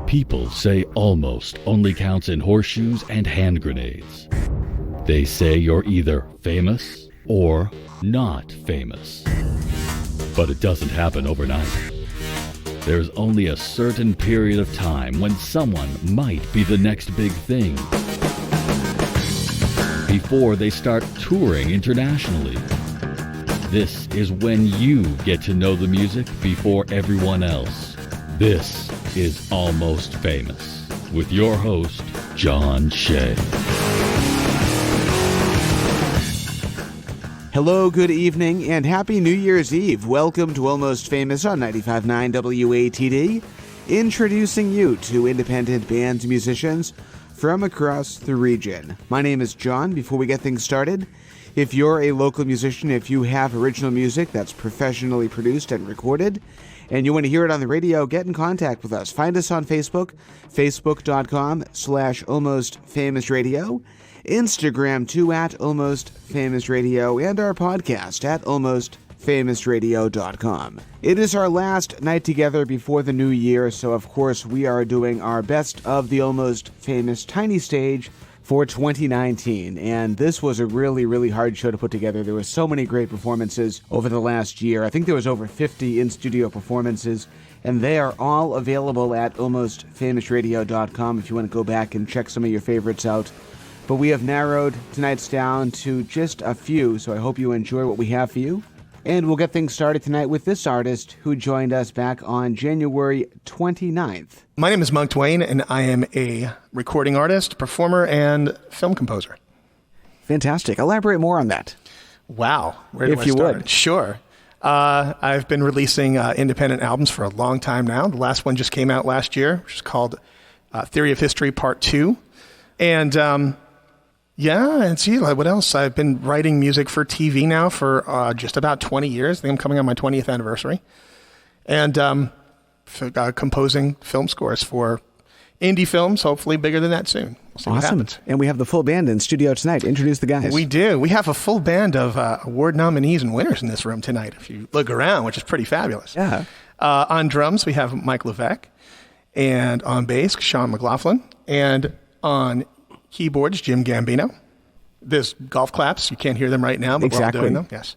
People say almost only counts in horseshoes and hand grenades. They say you're either famous or not famous. But it doesn't happen overnight. There's only a certain period of time when someone might be the next big thing before they start touring internationally. This is when you get to know the music before everyone else. This is Almost Famous with your host, John Shea. Hello, good evening, and happy New Year's Eve. Welcome to Almost Famous on 95.9 WATD, introducing you to independent bands, musicians from across the region. My name is John. Before we get things started, if you're a local musician, if you have original music that's professionally produced and recorded, and you want to hear it on the radio, get in contact with us. Find us on Facebook, facebook.com/almostfamousradio, Instagram too @almostfamousradio, and our podcast at almostfamousradio.com. It is our last night together before the new year, so of course we are doing our best of the Almost Famous Tiny Stage for 2019, and this was a really hard show to put together. There were so many great performances over the last year. I think there was over 50 in-studio performances, and they are all available at almostfamousradio.com if you want to go back and check some of your favorites out. But we have narrowed tonight's down to just a few, so I hope you enjoy what we have for you. And we'll get things started tonight with this artist who joined us back on January 29th. My name is Monk Dwayne, and I am a recording artist, performer, and film composer. Fantastic. Elaborate more on that. Wow. Where do if I you start? would. Sure. I've been releasing independent albums for a long time now. The last one just came out last year, which is called Theory of History Part 2. And and see, what else? I've been writing music for TV now for just about 20 years. I think I'm coming on my 20th anniversary. And composing film scores for indie films, hopefully bigger than that soon. We'll see what Awesome. happens. And we have the full band in studio tonight. Introduce the guys. We do. We have a full band of award nominees and winners in this room tonight, if you look around, which is pretty fabulous. Yeah. On drums, we have Mike Levesque. And on bass, Sean McLaughlin. And on keyboards, Jim Gambino. There's golf claps. You can't hear them right now, but Exactly. we're all doing them. Yes.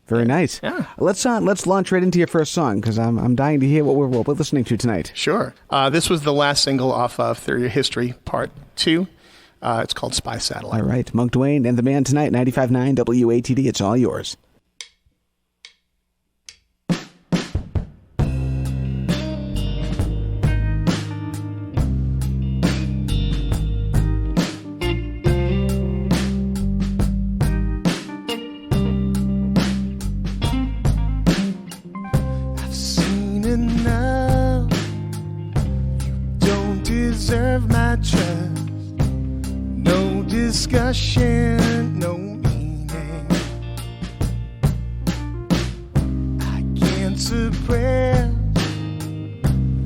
Very nice. Yeah. Let's launch right into your first song, because I'm dying to hear what we're listening to tonight. Sure. This was the last single off of Theory of History Part 2. It's called Spy Satellite. All right. Monk Dwayne and the man tonight, 95.9 WATD. It's all yours. Deserve my trust. No discussion, no meaning. I can't suppress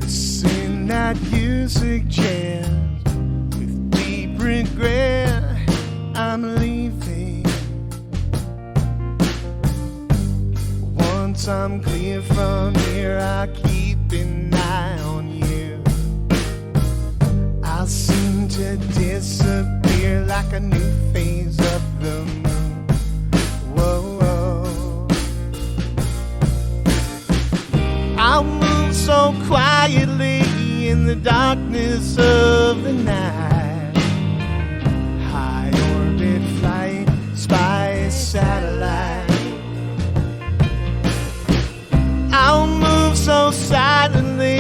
the sin that you suggest. With deep regret, I'm leaving. Once I'm clear from here, I keep an eye on you. I'll seem to disappear like a new phase of the moon. Whoa. I'll move so quietly in the darkness of the night. High orbit flight, spy satellite. I'll move so silently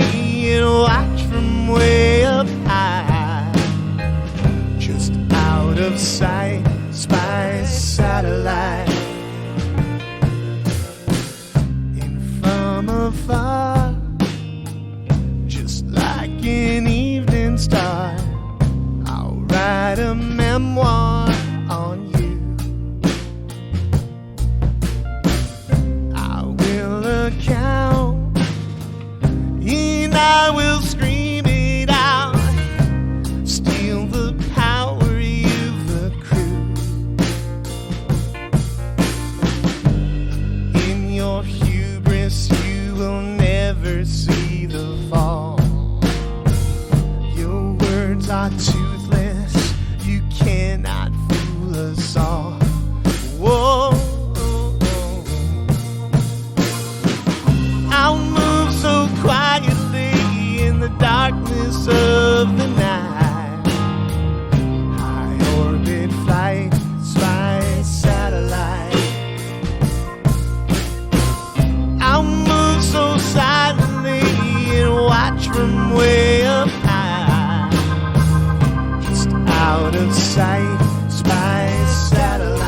and watch from way up high. Just out of sight, spy satellite. And from afar, just like an evening star, I'll write a memoir on you. I will account, and I will scream it out. Steal the power you've accrued. In your hubris, you will never see the fall. words are toothless. You cannot fool us all. Whoa. I'll move so quietly in the darkness of the night. High orbit flight, spy satellite. I'll move so silently and watch from way up high. Just out of sight, spy satellite.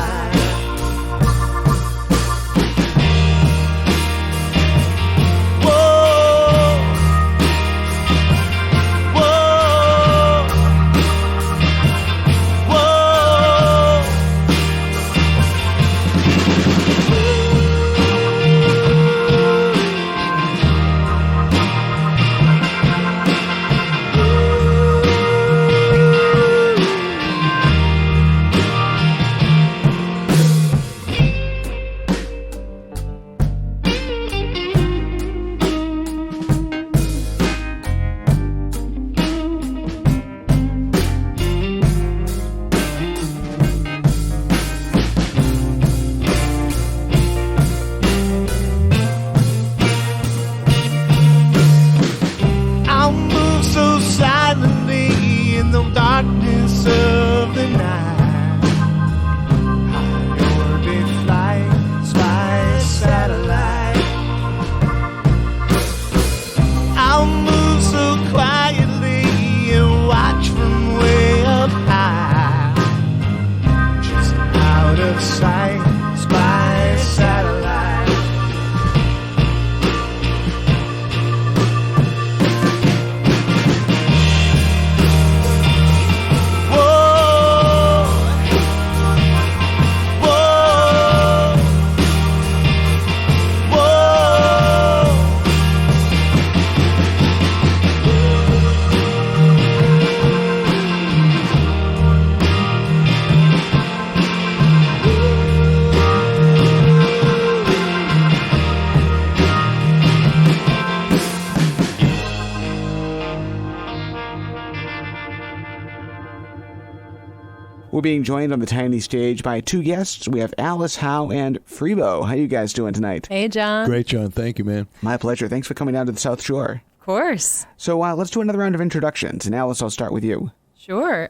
We're being joined on the tiny stage by two guests. We have Alice Howe and Freebo. How you guys doing tonight? Hey, John. Great, John. Thank you, man. My pleasure. Thanks for coming down to the South Shore. Of course. So let's do another round of introductions. And Alice, I'll start with you. Sure.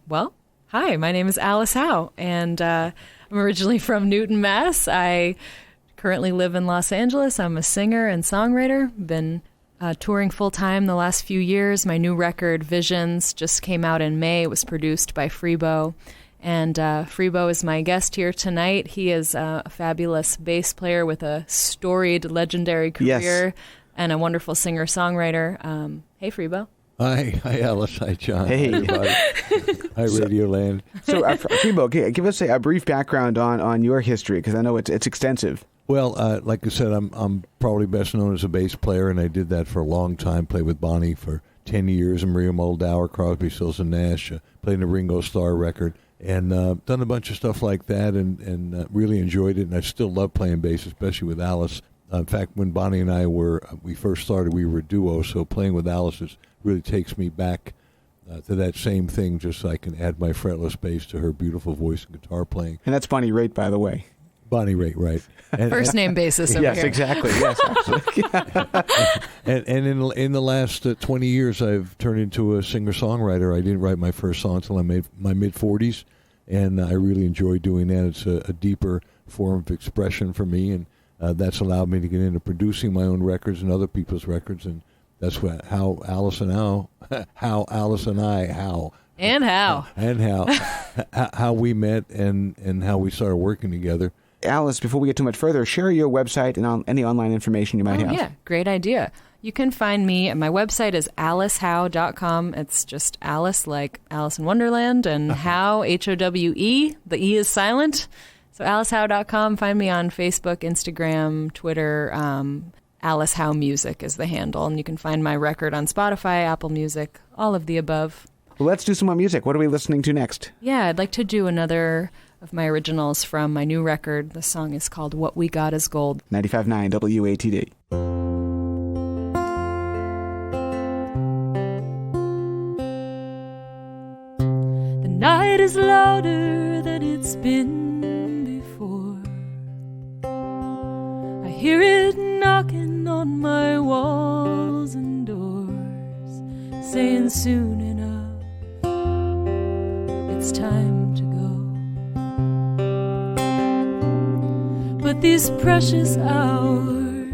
Well, hi, my name is Alice Howe, and I'm originally from Newton, Mass. I currently live in Los Angeles. I'm a singer and songwriter. Been touring full-time the last few years. My new record, Visions, just came out in May. It was produced by Freebo. And Freebo is my guest here tonight. He is a fabulous bass player with a storied, legendary career and a wonderful singer-songwriter. Hey, Freebo. Hi, Alice. Hi, John. Hey. Everybody. Hi, Radioland. So, Freebo, give us a brief background on your history, because I know it's extensive. Well, like I said, I'm probably best known as a bass player, and I did that for a long time. Played with Bonnie for 10 years, and Maria Muldaur, Crosby, Stills, and Nash. Played in a Ringo Starr record, and done a bunch of stuff like that, and really enjoyed it. And I still love playing bass, especially with Alice. In fact, when Bonnie and I we first started, we were a duo, so playing with Alice really takes me back to that same thing, just so I can add my fretless bass to her beautiful voice and guitar playing. And that's Bonnie Raitt, by the way. Bonnie Raitt, right. First name basis over yes, here. Exactly. Yes, absolutely. and in the last 20 years, I've turned into a singer-songwriter. I didn't write my first song until I made my mid-40s, and I really enjoy doing that. It's a deeper form of expression for me, and that's allowed me to get into producing my own records and other people's records, and that's how Alice and how we met and how we started working together. Alice, before we get too much further, share your website and any online information you might have. Yeah, great idea. You can find me, my website is alicehowe.com. It's just Alice, like Alice in Wonderland, and Howe, H-O-W-E. The E is silent. So alicehowe.com. Find me on Facebook, Instagram, Twitter. Alice Howe Music is the handle. And you can find my record on Spotify, Apple Music, all of the above. Well, let's do some more music. What are we listening to next? Yeah, I'd like to do another of my originals from my new record. The song is called What We Got Is Gold. 95.9 WATD. it is louder than it's been before. I hear it knocking on my walls and doors, saying soon enough it's time to go. But these precious hours,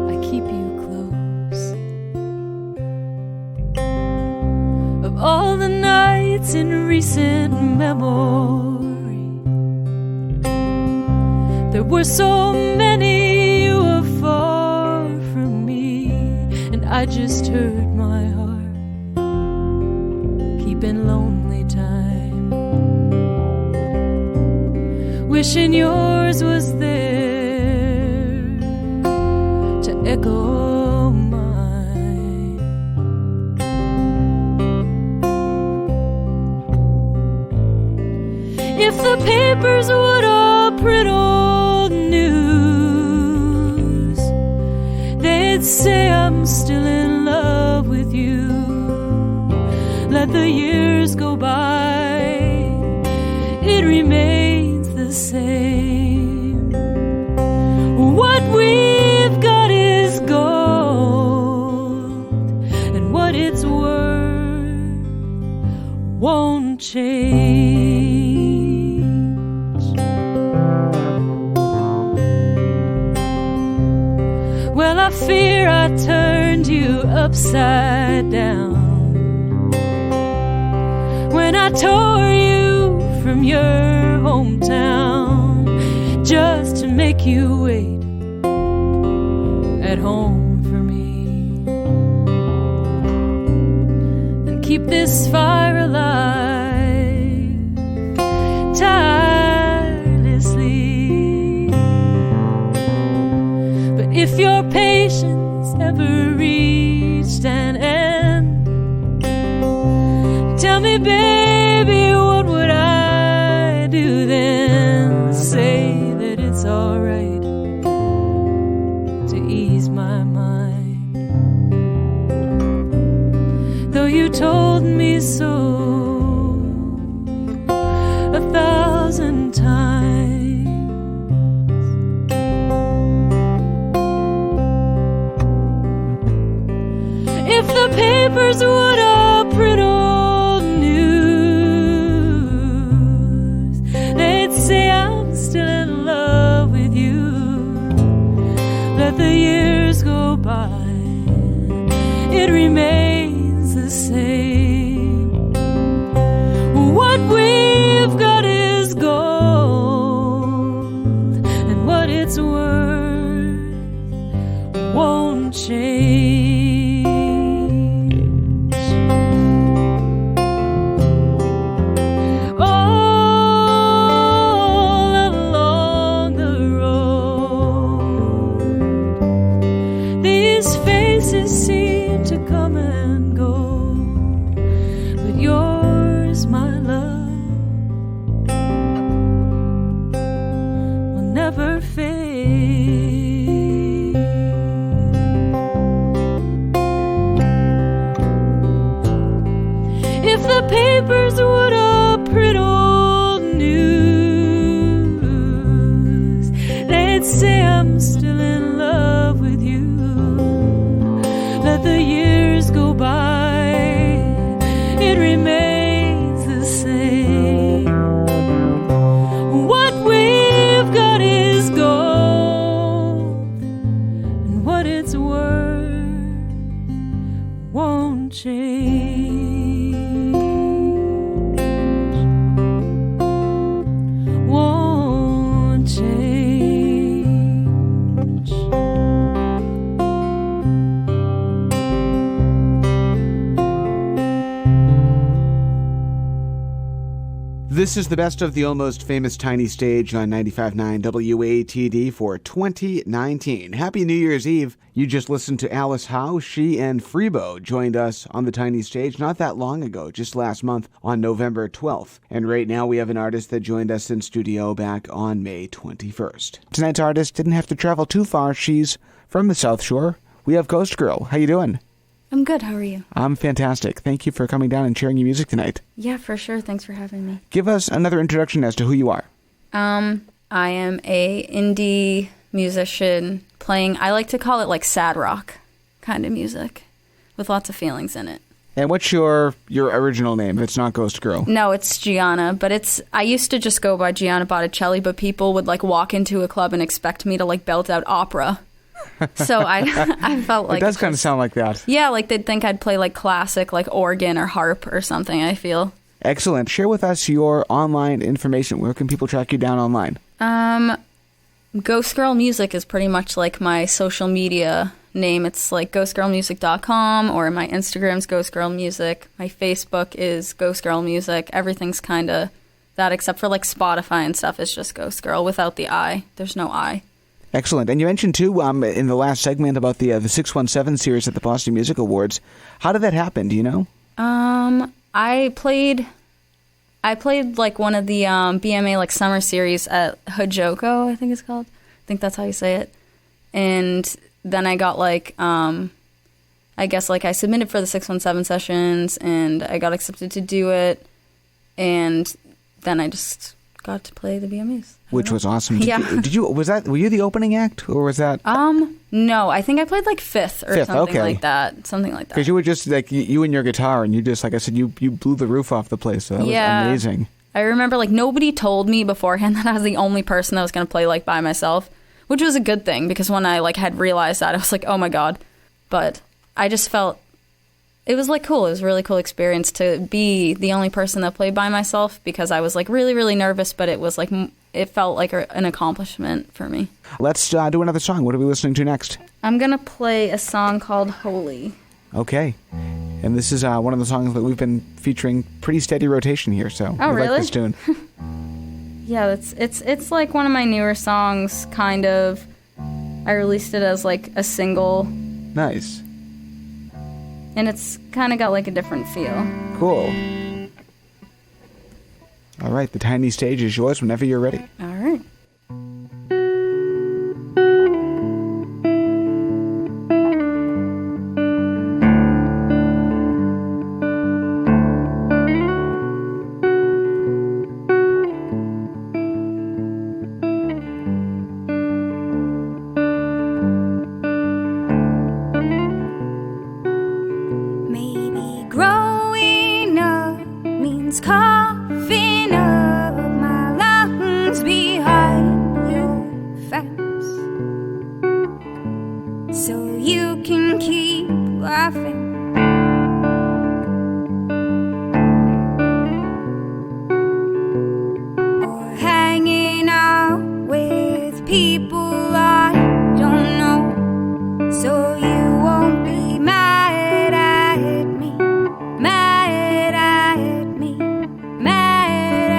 I keep you close. Of all the nights in recent memory, there were so many you were far from me, and I just heard my heart keeping lonely time, wishing yours was there to echo mine. If the papers would all print old news, they'd say I'm still in love with you. Let the years go by, it remains the same. What we've got is gold, and what it's worth won't change. Well, I fear I turned you upside down when I tore you from your hometown, just to make you wait at home for me and keep this fire alive tirelessly. But if your patience ever reached an end, tell me, baby, what would I do then? Say that it's all right to ease my mind, though you told me so 1,000 times. If the papers would all print old news, they'd say I'm still in love with you. Let the years go by, it remains the same. What we've got is gold, and what it's worth won't change. Seem to come and go, but yours, my love, will never fade. If the papers would all print old news, they'd say I'm still in love with you. Let the years go by, it remains the same. What we've got is gold, and what it's worth won't change. Won't change. This is the best of the Almost Famous Tiny Stage on 95.9 WATD for 2019. Happy New Year's Eve. You just listened to Alice Howe. She and Freebo joined us on the Tiny Stage not that long ago, just last month on November 12th. And right now we have an artist that joined us in studio back on May 21st. Tonight's artist didn't have to travel too far. She's from the South Shore. We have Ghost Girl. How you doing? I'm good. How are you? I'm fantastic. Thank you for coming down and sharing your music tonight. Yeah, for sure. Thanks for having me. Give us another introduction as to who you are. I am a indie musician playing, I like to call it like sad rock kind of music with lots of feelings in it. And what's your original name if it's not Ghost Girl? No, it's Gianna, but I used to just go by Gianna Botticelli, but people would like walk into a club and expect me to like belt out opera. So I felt like it does kind of sound like that. Yeah, like they'd think I'd play like classic, like organ or harp or something, I feel. Excellent. Share with us your online information. Where can people track you down online? Ghost Girl Music is pretty much like my social media name. It's like ghostgirlmusic.com, or my Instagram's Ghost Girl Music. My Facebook is Ghost Girl Music. Everything's kind of that except for like Spotify and stuff. It's just Ghost Girl without the I. There's no I. Excellent. And you mentioned, too, in the last segment about the 617 series at the Boston Music Awards. How did that happen? Do you know? I played like one of the BMA like summer series at Hojoko, I think it's called. I think that's how you say it. And then I got like, I guess like I submitted for the 617 sessions and I got accepted to do it. And then I just got to play the BMAs. Which was awesome. Yeah. Were you the opening act, or was that? No, I think I played like fifth or something okay. like that. Something like that. Because you were just like you and your guitar, and you just, like I said, you blew the roof off the place. So that was amazing. I remember like nobody told me beforehand that I was the only person that was going to play like by myself, which was a good thing because when I like had realized that, I was like, oh my God. But I just felt it was like cool. It was a really cool experience to be the only person that played by myself because I was like really, really nervous, but it was like it felt like an accomplishment for me. Let's do another song. What are we listening to next? I'm going to play a song called Holy. Okay. And this is one of the songs that we've been featuring pretty steady rotation here, so we really? like this tune. Yeah, it's like one of my newer songs, kind of. I released it as like a single. Nice. And it's kind of got like a different feel. Cool. All right, the tiny stage is yours whenever you're ready. All right. Maybe growing up means coughing up my lungs behind your fence, so you can keep laughing. Or hanging out with people I don't know, so you won't be mad at me, mad at me, mad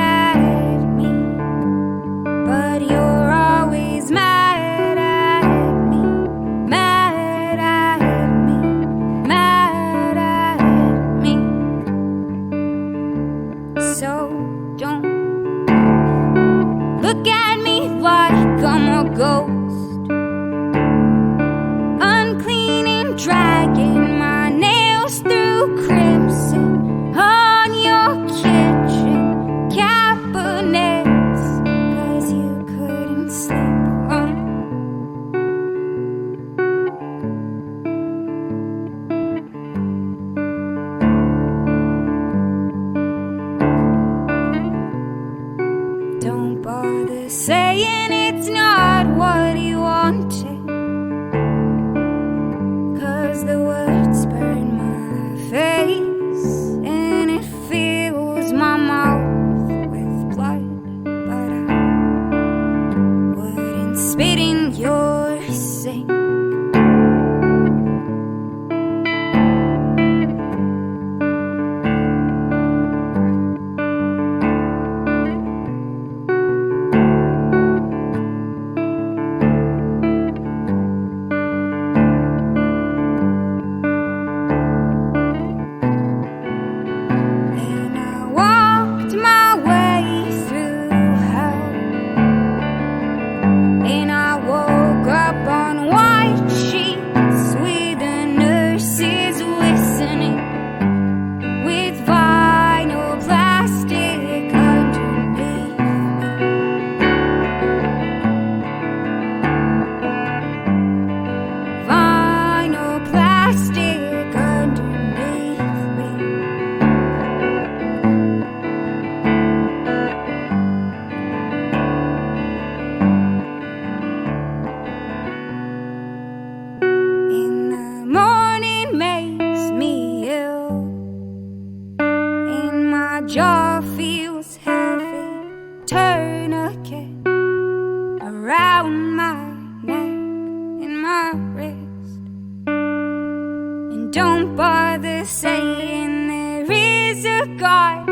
God,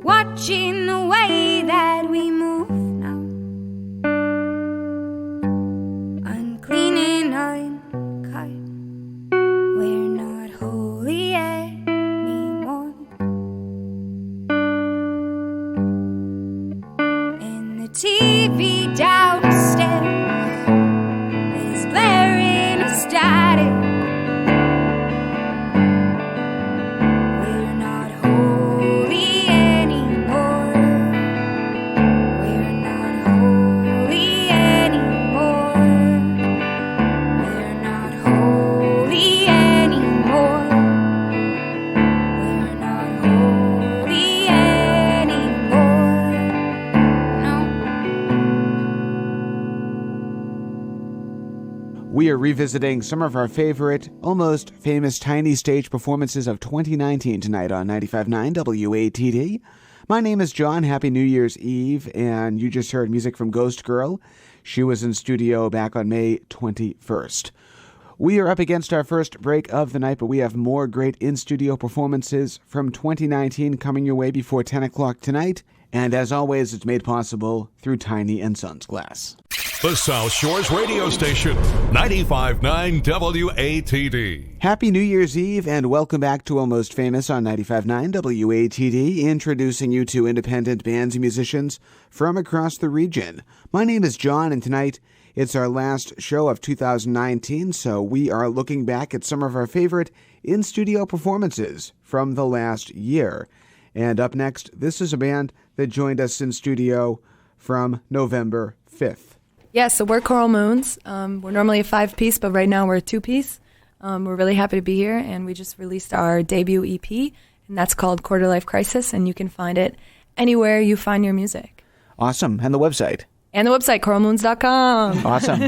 watching the way that we move now. Unclean and uncut, we're not holy anymore. And the TV downstairs is blaring a static. We're not holy anymore. We're not holy anymore. We're not holy anymore. We're not holy anymore. No. We are revisiting some of our favorite, almost famous tiny stage performances of 2019 tonight on 95.9 WATD. My name is John. Happy New Year's Eve, and you just heard music from Ghost Girl. She was in studio back on May 21st. We are up against our first break of the night, but we have more great in-studio performances from 2019 coming your way before 10 o'clock tonight. And as always, it's made possible through Tiny & Sons Glass. The South Shores radio station, 95.9 WATD. Happy New Year's Eve and welcome back to Almost Famous on 95.9 WATD, introducing you to independent bands and musicians from across the region. My name is John, and tonight it's our last show of 2019, so we are looking back at some of our favorite in-studio performances from the last year. And up next, this is a band that joined us in studio from November 5th. Yeah, so we're Coral Moons. We're normally a 5-piece, but right now we're a 2-piece. We're really happy to be here, and we just released our debut EP, and that's called Quarter Life Crisis, and you can find it anywhere you find your music. Awesome. And the website? And the website, coralmoons.com. Awesome.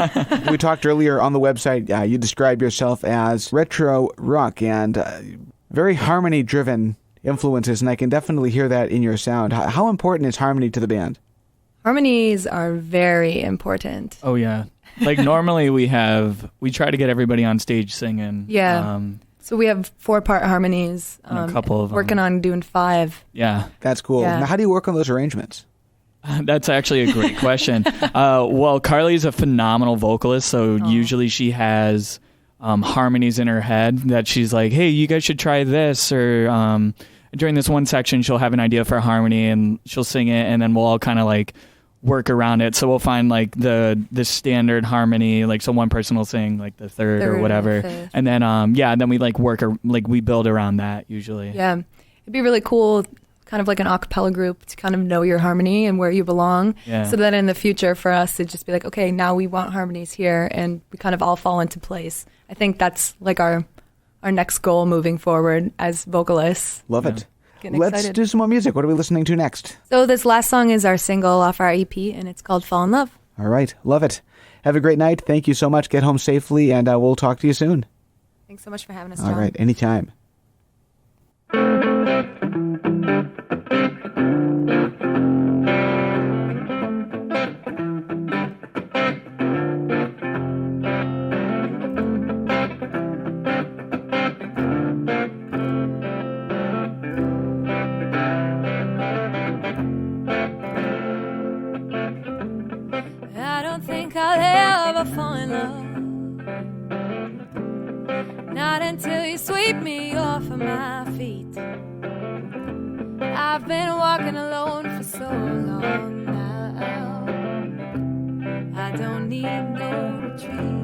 We talked earlier on the website, you describe yourself as retro rock and very harmony-driven influences, and I can definitely hear that in your sound. How important is harmony to the band? Harmonies are very important. Oh, yeah. Like normally we try to get everybody on stage singing. Yeah. So we have 4-part harmonies. A couple of working on doing 5. Yeah. That's cool. Yeah. Now, how do you work on those arrangements? That's actually a great question. Well, Carly's a phenomenal vocalist, so usually she has harmonies in her head that she's like, hey, you guys should try this, or during this one section she'll have an idea for a harmony and she'll sing it, and then we'll all kind of like work around it. So we'll find like the standard harmony, like so one person will sing like the third or whatever, and then then we like we build around that usually. Yeah, it'd be really cool, kind of like an a cappella group, to kind of know your harmony and where you belong. Yeah. So that in the future for us to just be like, okay, now we want harmonies here, and we kind of all fall into place. I think that's like our next goal moving forward as vocalists. Love it. Getting Let's excited. do some more music. What are we listening to next? So this last song is our single off our EP, and it's called Fall in Love. All right. Love it. Have a great night. Thank you so much. Get home safely, and we'll talk to you soon. Thanks so much for having us, John. All right. Anytime. I don't think I'll ever fall in love. Not until you sweep me off of my feet. I've been walking alone for so long now. I don't need no retreat.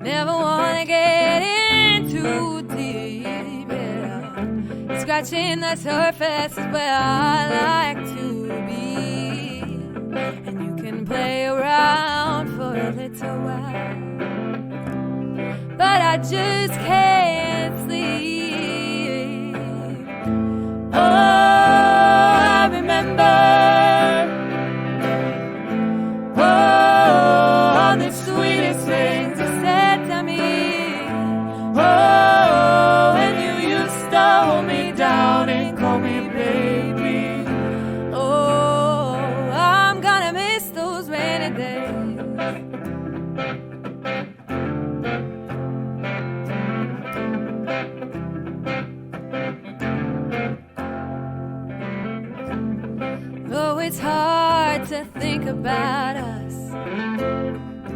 Never wanna get in too deep, yeah. Scratching the surface is where I like to be. And you can play around for a little while, but I just can't sleep. Oh, I remember, all the sweetest things you said to me. Oh, when you used to hold me down and call me baby. Oh, I'm gonna miss those rainy days. think about us. When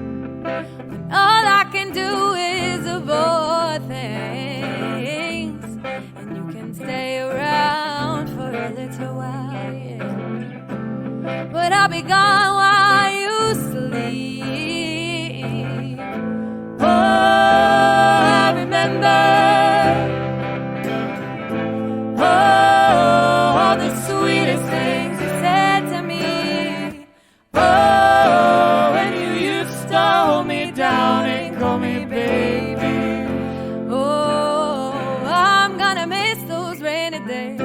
all I can do is avoid things, and you can stay around for a little while, yeah. But I'll be gone while you sleep. Oh, I remember. Oh, all the sweetest things you said to me. Oh, when you used to hold me down and call me baby. Oh, I'm gonna miss those rainy days.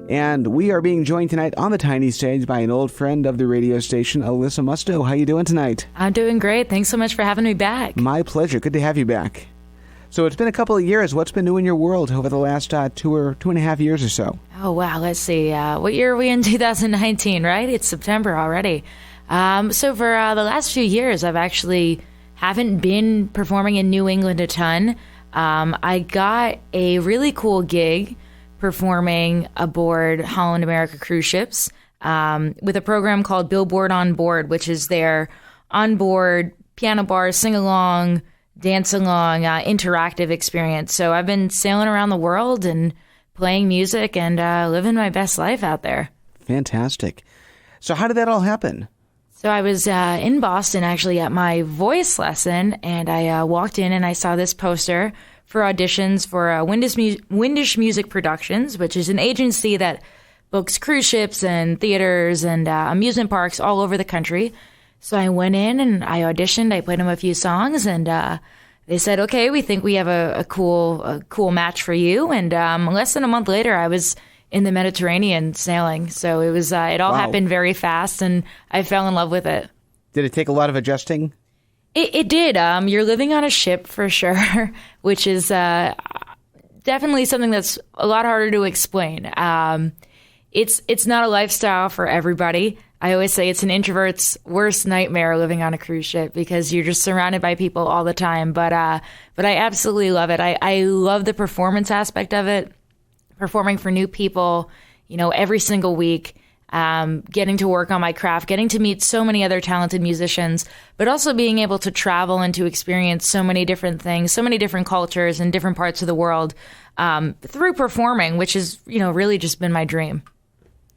And we are being joined tonight on the tiny stage by an old friend of the radio station, Alyssa Musto. How you doing tonight? I'm doing great. Thanks so much for having me back. My pleasure. Good to have you back. So it's been a couple of years. What's been new in your world over the last 2.5 years or so? Oh, wow. Let's see. What year are we in? 2019, right? It's September already. So for the last few years, I've actually haven't been performing in New England a ton. I got a really cool gig performing aboard Holland America cruise ships with a program called Billboard on Board, which is their onboard piano bar, sing-along, dance-along, interactive experience. So I've been sailing around the world and playing music and living my best life out there. Fantastic. So how did that all happen? So I was in Boston actually at my voice lesson, and I walked in and I saw this poster for auditions for Windish Music Productions, which is an agency that books cruise ships and theaters and amusement parks all over the country. So I went in and I auditioned. I played them a few songs, and they said, "Okay, we think we have a cool match for you." And less than a month later, I was in the Mediterranean sailing. So it was it all happened very fast, and I fell in love with it. Did it take a lot of adjusting? It did. You're living on a ship for sure, which is definitely something that's a lot harder to explain. It's not a lifestyle for everybody. I always say it's an introvert's worst nightmare living on a cruise ship because you're just surrounded by people all the time. But I absolutely love it. I love the performance aspect of it, performing for new people, every single week. Getting to work on my craft, getting to meet so many other talented musicians, but also being able to travel and to experience so many different things, so many different cultures in different parts of the world through performing, which has, really just been my dream.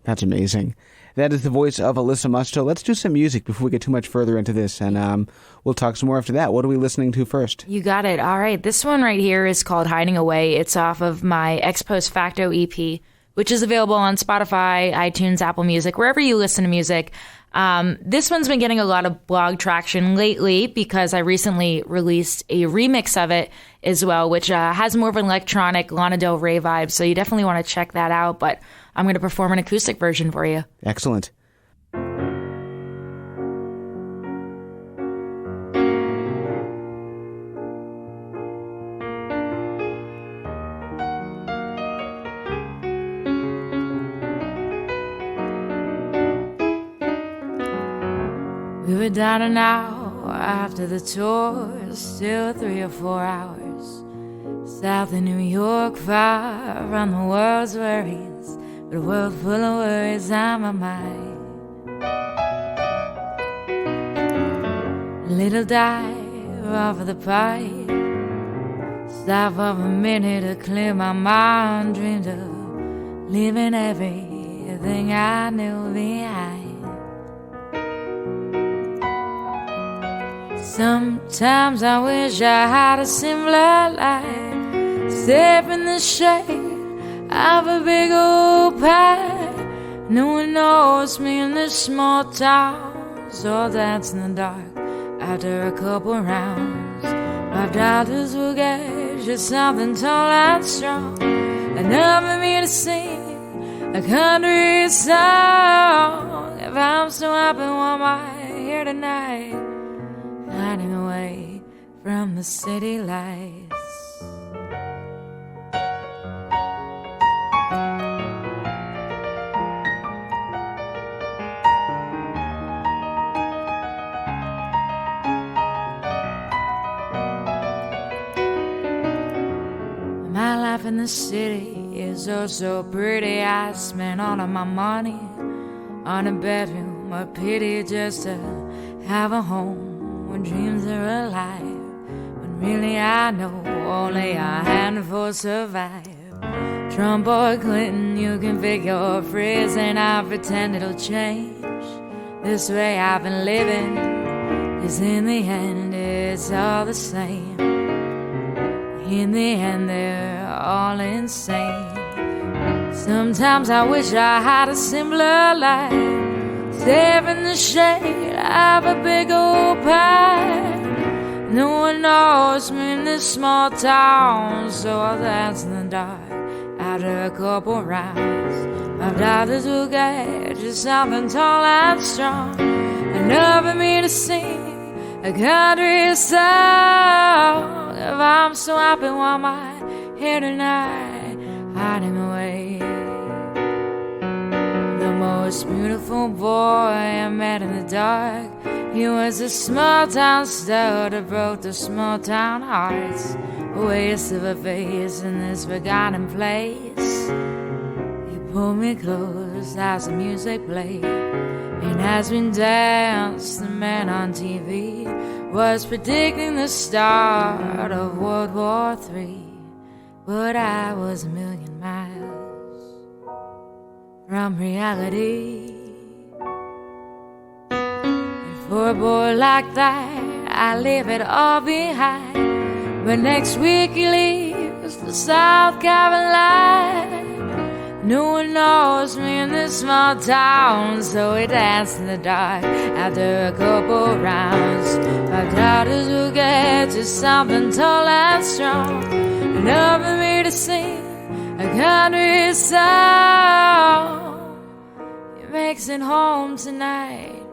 That's amazing. That is the voice of Alyssa Musto. Let's do some music before we get too much further into this, and we'll talk some more after that. What are we listening to first? You got it. All right. This one right here is called Hiding Away. It's off of my Ex Post Facto EP, which is available on Spotify, iTunes, Apple Music, wherever you listen to music. This one's been getting a lot of blog traction lately because I recently released a remix of it as well, which has more of an electronic Lana Del Rey vibe. So you definitely want to check that out. But I'm going to perform an acoustic version for you. Excellent. We were down and out after the tour, still 3 or 4 hours. South of New York, far from the world's worries, but a world full of worries on my mind. A little dive off of the pipe, stop for a minute to clear my mind. Dreamed of leaving everything I knew behind. Sometimes I wish I had a simpler life, safe in the shade of a big old pie. No one knows me in this small town, so I'll dance in the dark after a couple rounds. $5 will get you something tall and strong, enough for me to sing a country song. If I'm so happy, why am I here tonight? Hiding away from the city lights. My life in the city is oh so pretty. I spent all of my money on a bedroom, a pity just to have a home. When dreams are alive, when really I know only a handful survive. Trump or Clinton, you can pick your phrase and I pretend it'll change. This way I've been living, 'cause in the end it's all the same. In the end they're all insane. Sometimes I wish I had a simpler life, safe in the shade of a big old pie. No one knows me in this small town, so I'll dance in the dark after a couple rounds. $5 will get you something tall and strong, enough for me to sing a country song. If I'm so happy, why am I here tonight, hiding away? The most beautiful boy I met in the dark, he was a small town star that broke the small town hearts. A waste of a face in this forgotten place. He pulled me close as the music played, and as we danced, the man on TV was predicting the start of World War III. But I was a million miles from reality. And for a boy like that, I leave it all behind. But next week he leaves for South Carolina. No one knows me in this small town, so we dance in the dark after a couple rounds. $5 will get you something tall and strong, enough for me to sing a country song. It makes it home tonight.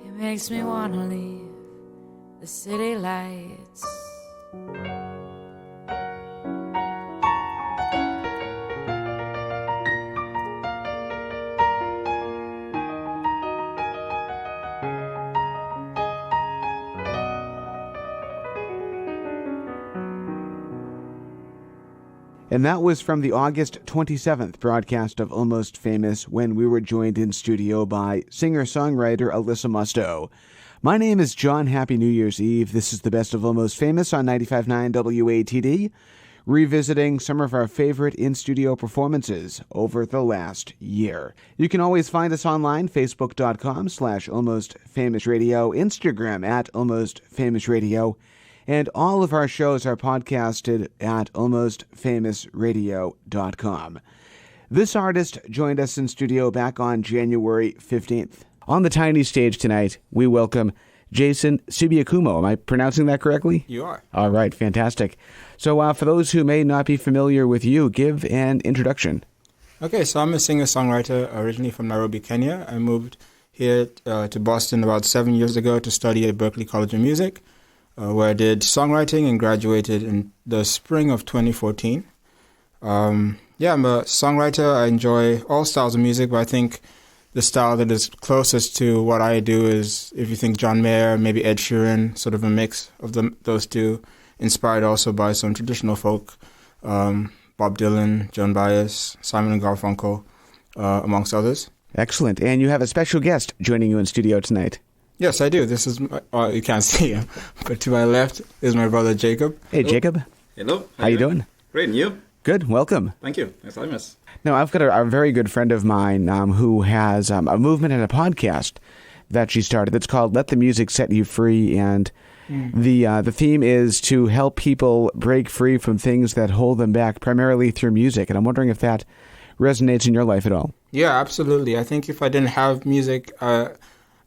It makes me wanna leave the city lights. And that was from the August 27th broadcast of Almost Famous, when we were joined in studio by singer-songwriter Alyssa Musto. My name is John. Happy New Year's Eve. This is the best of Almost Famous on 95.9 WATD, revisiting some of our favorite in-studio performances over the last year. You can always find us online, facebook.com/almostfamousradio, Instagram @almostfamousradio, and all of our shows are podcasted at almostfamousradio.com. This artist joined us in studio back on January 15th. On the tiny stage tonight, we welcome Jason Subiakumo. Am I pronouncing that correctly? You are. All right, fantastic. So for those who may not be familiar with you, give an introduction. Okay, so I'm a singer-songwriter originally from Nairobi, Kenya. I moved here to Boston about 7 years ago to study at Berklee College of Music, where I did songwriting and graduated in the spring of 2014. I'm a songwriter. I enjoy all styles of music, but I think the style that is closest to what I do is, if you think John Mayer, maybe Ed Sheeran, sort of a mix of those two, inspired also by some traditional folk, Bob Dylan, Joan Baez, Simon & Garfunkel, amongst others. Excellent. And you have a special guest joining you in studio tonight. Yes, I do. This is, you can't see him, but to my left is my brother Jacob. Hey, Hello. Jacob. Hello. How you doing? Great, and you? Good. Welcome. Thank you. Thanks for having us. Now, I've got a very good friend of mine who has a movement and a podcast that she started that's called Let the Music Set You Free. And the theme is to help people break free from things that hold them back, primarily through music. And I'm wondering if that resonates in your life at all. Yeah, absolutely. I think if I didn't have music, I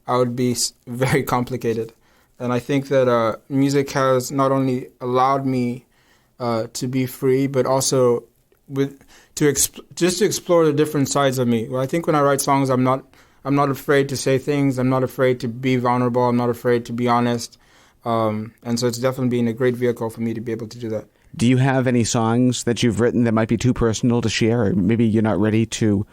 would be very complicated. And I think that music has not only allowed me to be free, but also to explore the different sides of me. Well, I think when I write songs, I'm not afraid to say things. I'm not afraid to be vulnerable. I'm not afraid to be honest. And so it's definitely been a great vehicle for me to be able to do that. Do you have any songs that you've written that might be too personal to share, or maybe you're not ready to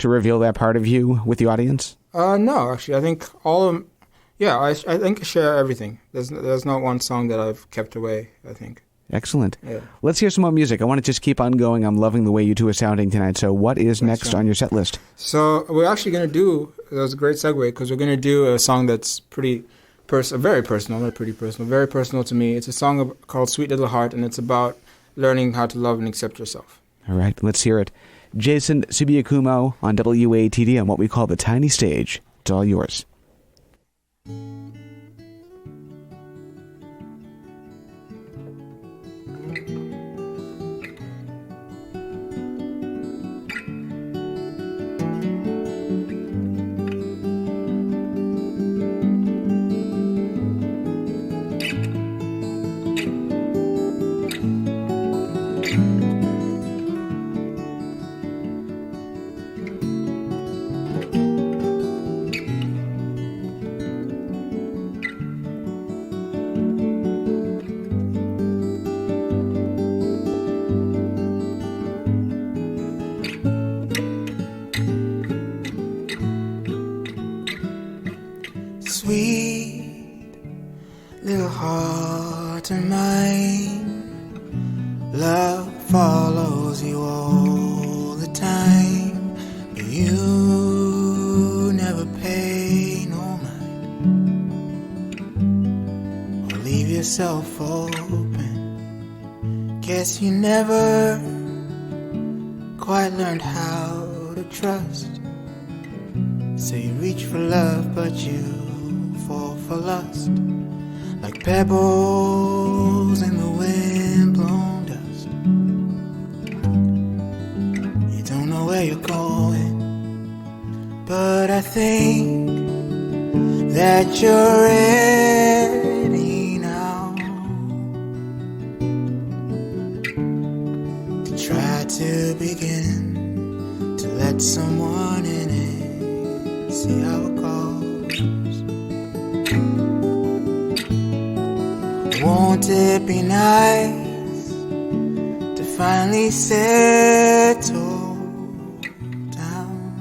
reveal that part of you with the audience? No, actually, I think all of them. Yeah, I think I share everything. There's not one song that I've kept away, I think. Excellent. Yeah. Let's hear some more music. I want to just keep on going. I'm loving the way you two are sounding tonight. So what is next on your set list? So we're actually going to do, that was a great segue, because we're going to do a song that's very personal, not pretty personal, very personal to me. It's a song called Sweet Little Heart, and it's about learning how to love and accept yourself. All right, let's hear it. Jason Subiakumo on WATD on what we call the tiny stage. It's all yours. Sweet little heart of mine, love follows you all the time, but you never pay no mind or leave yourself open. Guess you never quite learned how to trust, so you reach for love but you fall for lust, like pebbles in the wind-blown dust. You don't know where you're going, but I think that you're ready now to try to begin to let someone in it, see how it goes. Won't it be nice to finally settle down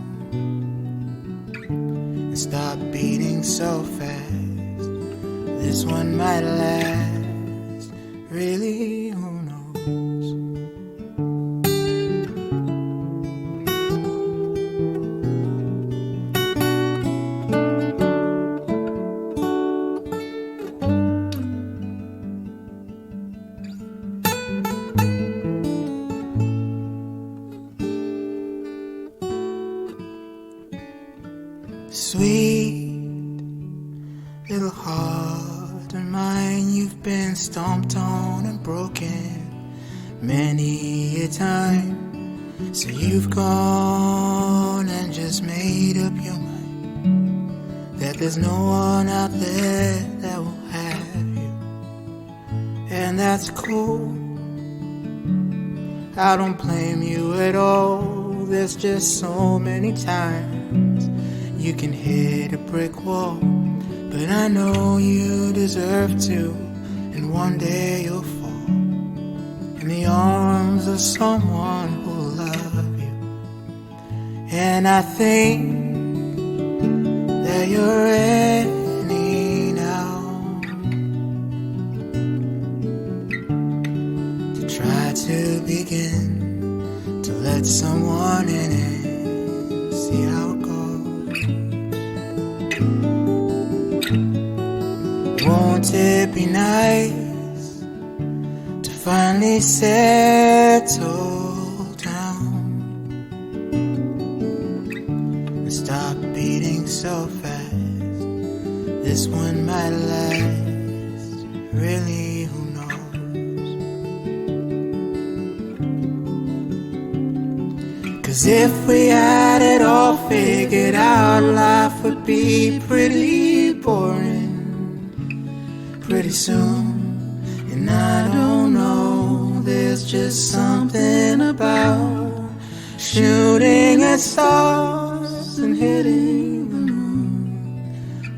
and stop beating so fast? This one might last, really, who knows? Sweet little heart of mine, you've been stomped on and broken many a time. So you've gone and just made up your mind there's no one out there that will have you, and that's cool. I don't blame you at all. There's just so many times you can hit a brick wall, but I know you deserve to, and one day you'll fall in the arms of someone who'll love you. And I think that you're ready now to try to begin to let someone in and see how it goes. Won't it be nice to finally settle down and stop beating so fast? This one might last, really, who knows? 'Cause if we had it all figured out, life would be pretty boring pretty soon. And I don't know, there's just something about shooting at stars and hitting the moon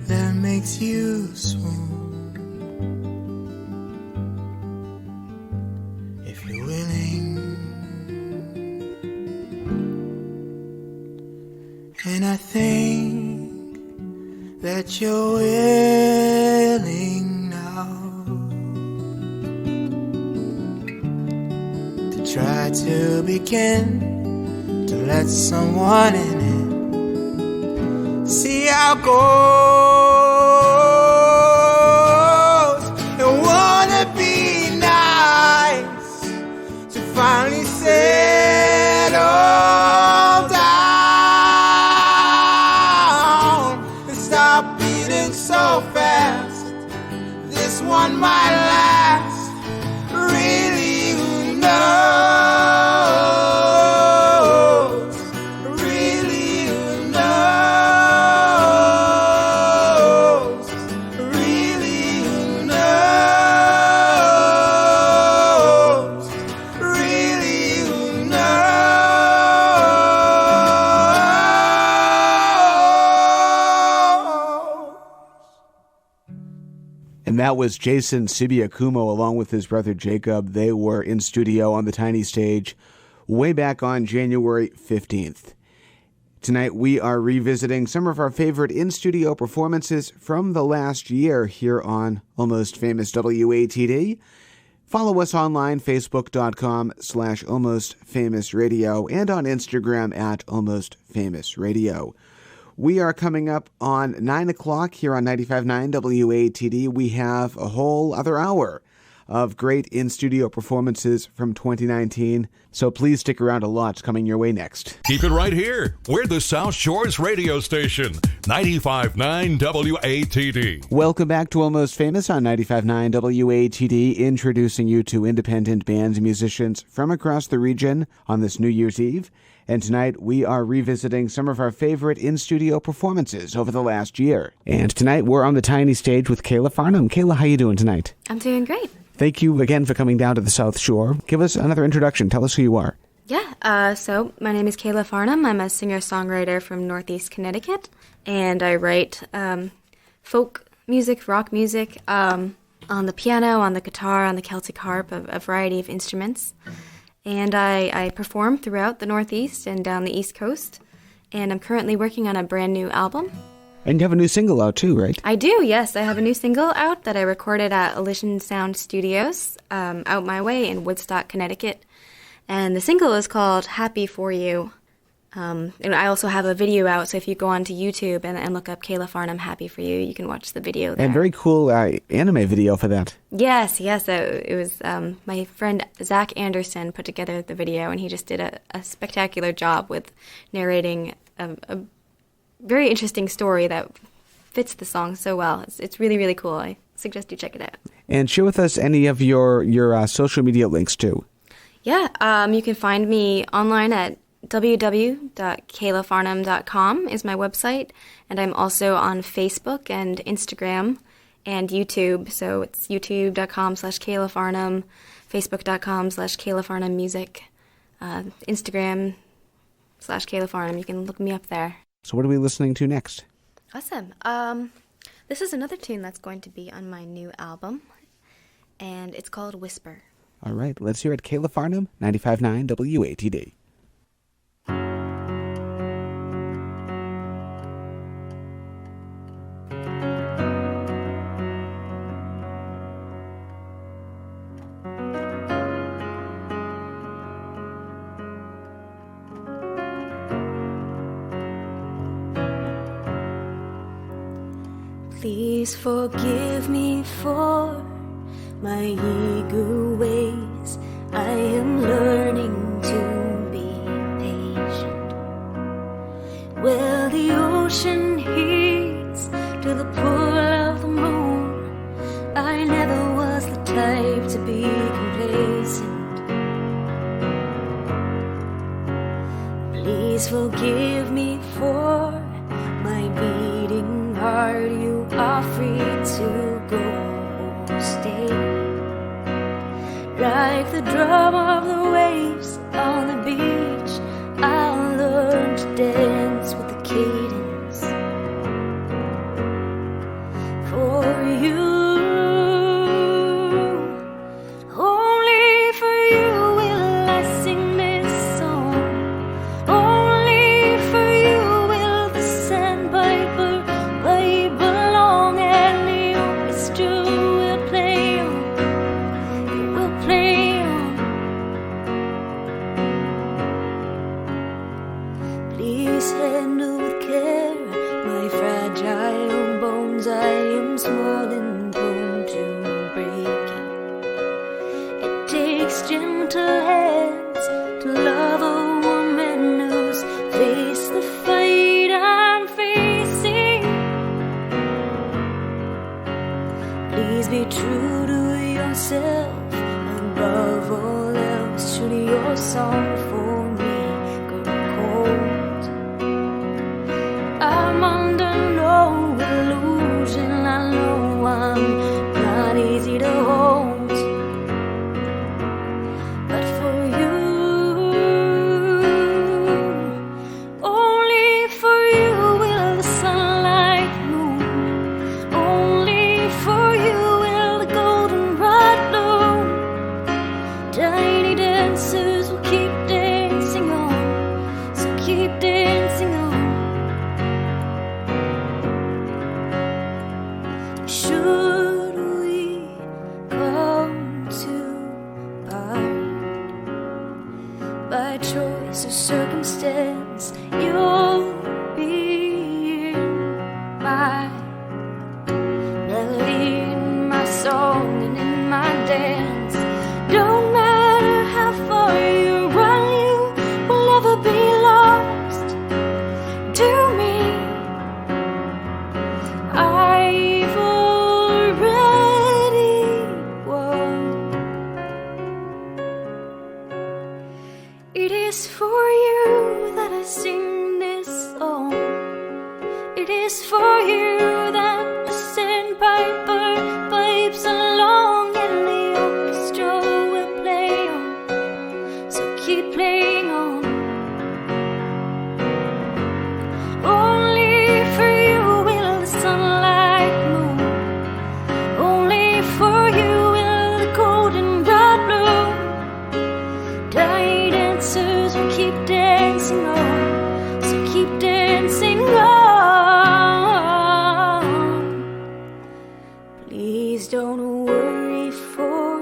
that makes you swoon. If you're willing, and I think that you're willing try to begin to let someone in it, see how it goes. And wanna be nice to finally settle down and stop beating so fast. This one might last, really, who knows? And that was Jason Sibiakumo along with his brother Jacob. They were in studio on the Tiny Stage way back on January 15th. Tonight we are revisiting some of our favorite in-studio performances from the last year here on Almost Famous WATD. Follow us online, facebook.com/almostfamousradio, and on Instagram at almostfamousradio. We are coming up on 9 o'clock here on 95.9 WATD. We have a whole other hour of great in-studio performances from 2019, so please stick around. A lot's coming your way next. Keep it right here. We're the South Shores radio station, 95.9 WATD. Welcome back to Almost Famous on 95.9 WATD, introducing you to independent bands and musicians from across the region on this New Year's Eve. And tonight we are revisiting some of our favorite in-studio performances over the last year. And tonight we're on the Tiny Stage with Kayla Farnham. Kayla, how you doing tonight? I'm doing great. Thank you again for coming down to the South Shore. Give us another introduction. Tell us who you are. Yeah, so my name is Kayla Farnham. I'm a singer-songwriter from Northeast Connecticut, and I write folk music, rock music, on the piano, on the guitar, on the Celtic harp, a variety of instruments. And I perform throughout the Northeast and down the East Coast, and I'm currently working on a brand new album. And you have a new single out too, right? I do, yes. I have a new single out that I recorded at Elysian Sound Studios out my way in Woodstock, Connecticut. And the single is called Happy For You. And I also have a video out, so if you go onto YouTube and look up Kayla Farnham Happy For You, you can watch the video there. And very cool anime video for that. Yes. It was my friend Zach Anderson put together the video, and he just did a spectacular job with narrating a very interesting story that fits the song so well. It's really, really cool. I suggest you check it out. And share with us any of your social media links too. Yeah, you can find me online at www.kaylafarnham.com is my website, and I'm also on Facebook and Instagram and YouTube. So it's youtube.com/KaylaFarnham, facebook.com/KaylaFarnhamMusic, Instagram/KaylaFarnham. You can look me up there. So what are we listening to next? Awesome. This is another tune that's going to be on my new album, and it's called Whisper. All right, let's hear it. Kayla Farnham, 95.9 WATD. Please forgive me for my eager ways. I am learning to be patient. Well, the ocean heats to the pull of the moon. I never was the type to be complacent. Please forgive me for my beating heart. You are free to go or stay. Like the drum of the waves on the beach, I'll learn to dance with the cadence. For you, only for you will I sing this song. Only for you will the sandpiper lay belong, and the orchestra will play on. It will play on. Please handle with care my fragile bones. I am small and prone to breaking. It takes gentle hands to love a woman who's faced the fight I'm facing. Please be true to yourself. Above all else, should your song for me go cold. I'm under no illusion. I know I'm not easy to hold. But for you, only for you will the sunlight moon. Only for you will the goldenrod bloom. Tiny dancers will keep dancing on, so keep dancing on. Should we come to part by choice or circumstance, you'll be in my melody, in my song, and in my dance. Don't matter how far you run, you will never be lost to me. I've already won. It is for you that I sing this song. It is for you that the sandpiper pipes along, and the orchestra will play on, so keep playing on. Only for you will the sunlight moon. Only for you will the goldenrod bloom. Tiny dancers will keep dancing on, so keep dancing on. Please don't worry for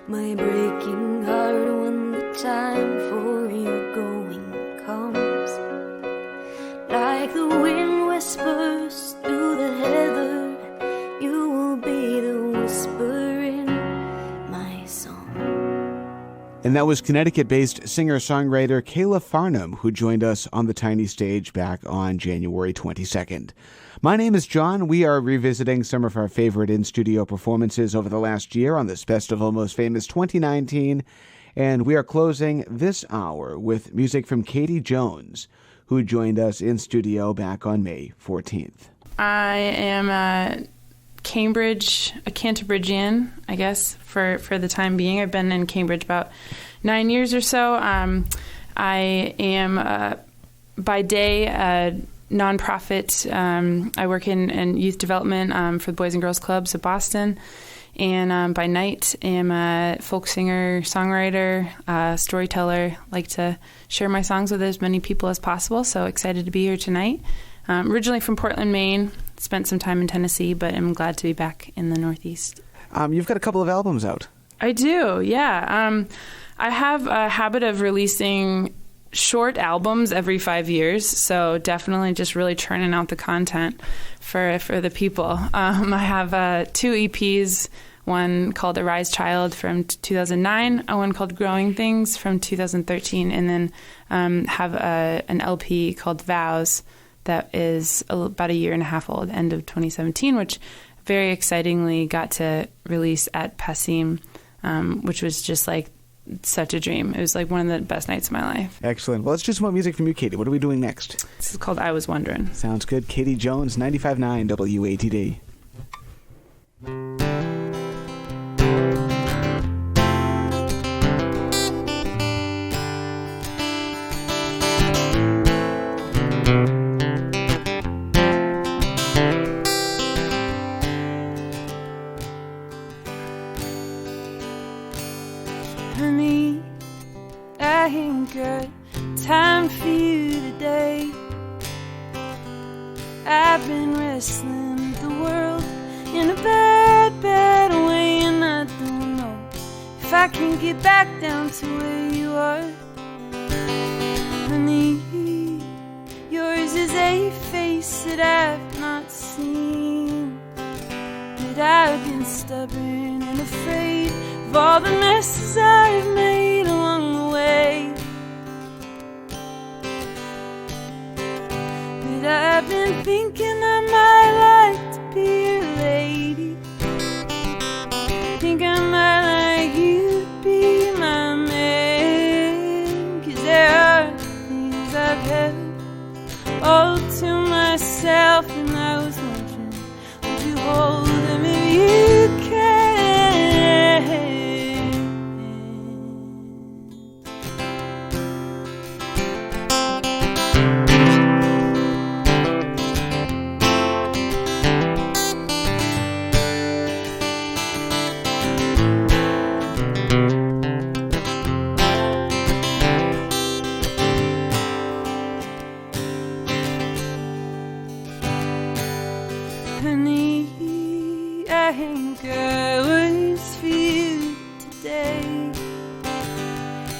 my breaking heart when the time for your going comes. Like the wind whispers through the heather, you will be the whisper in my song. And that was Connecticut-based singer-songwriter Kayla Farnham, who joined us on the tiny stage back on January 22nd. My name is John. We are revisiting some of our favorite in-studio performances over the last year on this Best of Almost Famous 2019. And we are closing this hour with music from Katie Jones, who joined us in studio back on May 14th. I am a Canterbridgian, I guess, for the time being. I've been in Cambridge about 9 years or so. I am, by day, a nonprofit. I work in youth development for the Boys and Girls Clubs of Boston. And by night, am a folk singer, songwriter, storyteller. Like to share my songs with as many people as possible. So excited to be here tonight. Originally from Portland, Maine. Spent some time in Tennessee, but I'm glad to be back in the Northeast. You've got a couple of albums out. I do, yeah. I have a habit of releasing short albums every 5 years, so definitely just really churning out the content for the people. I have 2 EPs, one called Arise Child from 2009, one called Growing Things from 2013, and then have an LP called Vows that is about a year and a half old, end of 2017, which very excitingly got to release at Passim, which was just like such a dream. It was like one of the best nights of my life. Excellent. Well, let's do some more music from you, Katie. What are we doing next? This is called I Was Wondering. Sounds good. Katie Jones, 95.9 WATD. Honey, I ain't got time for you today. I've been wrestling with the world in a bad, bad way, and I don't know if I can get back down to where you are. Honey, yours is a face that I've not seen, but I've been stubborn and afraid of all the messes I've made along the way. But I've been thinking I might like to be your lady. Think I might like you to be my man. 'Cause there are things I've held all to myself, and I was wondering, would you hold them if you can? Honey, I ain't got words for you today,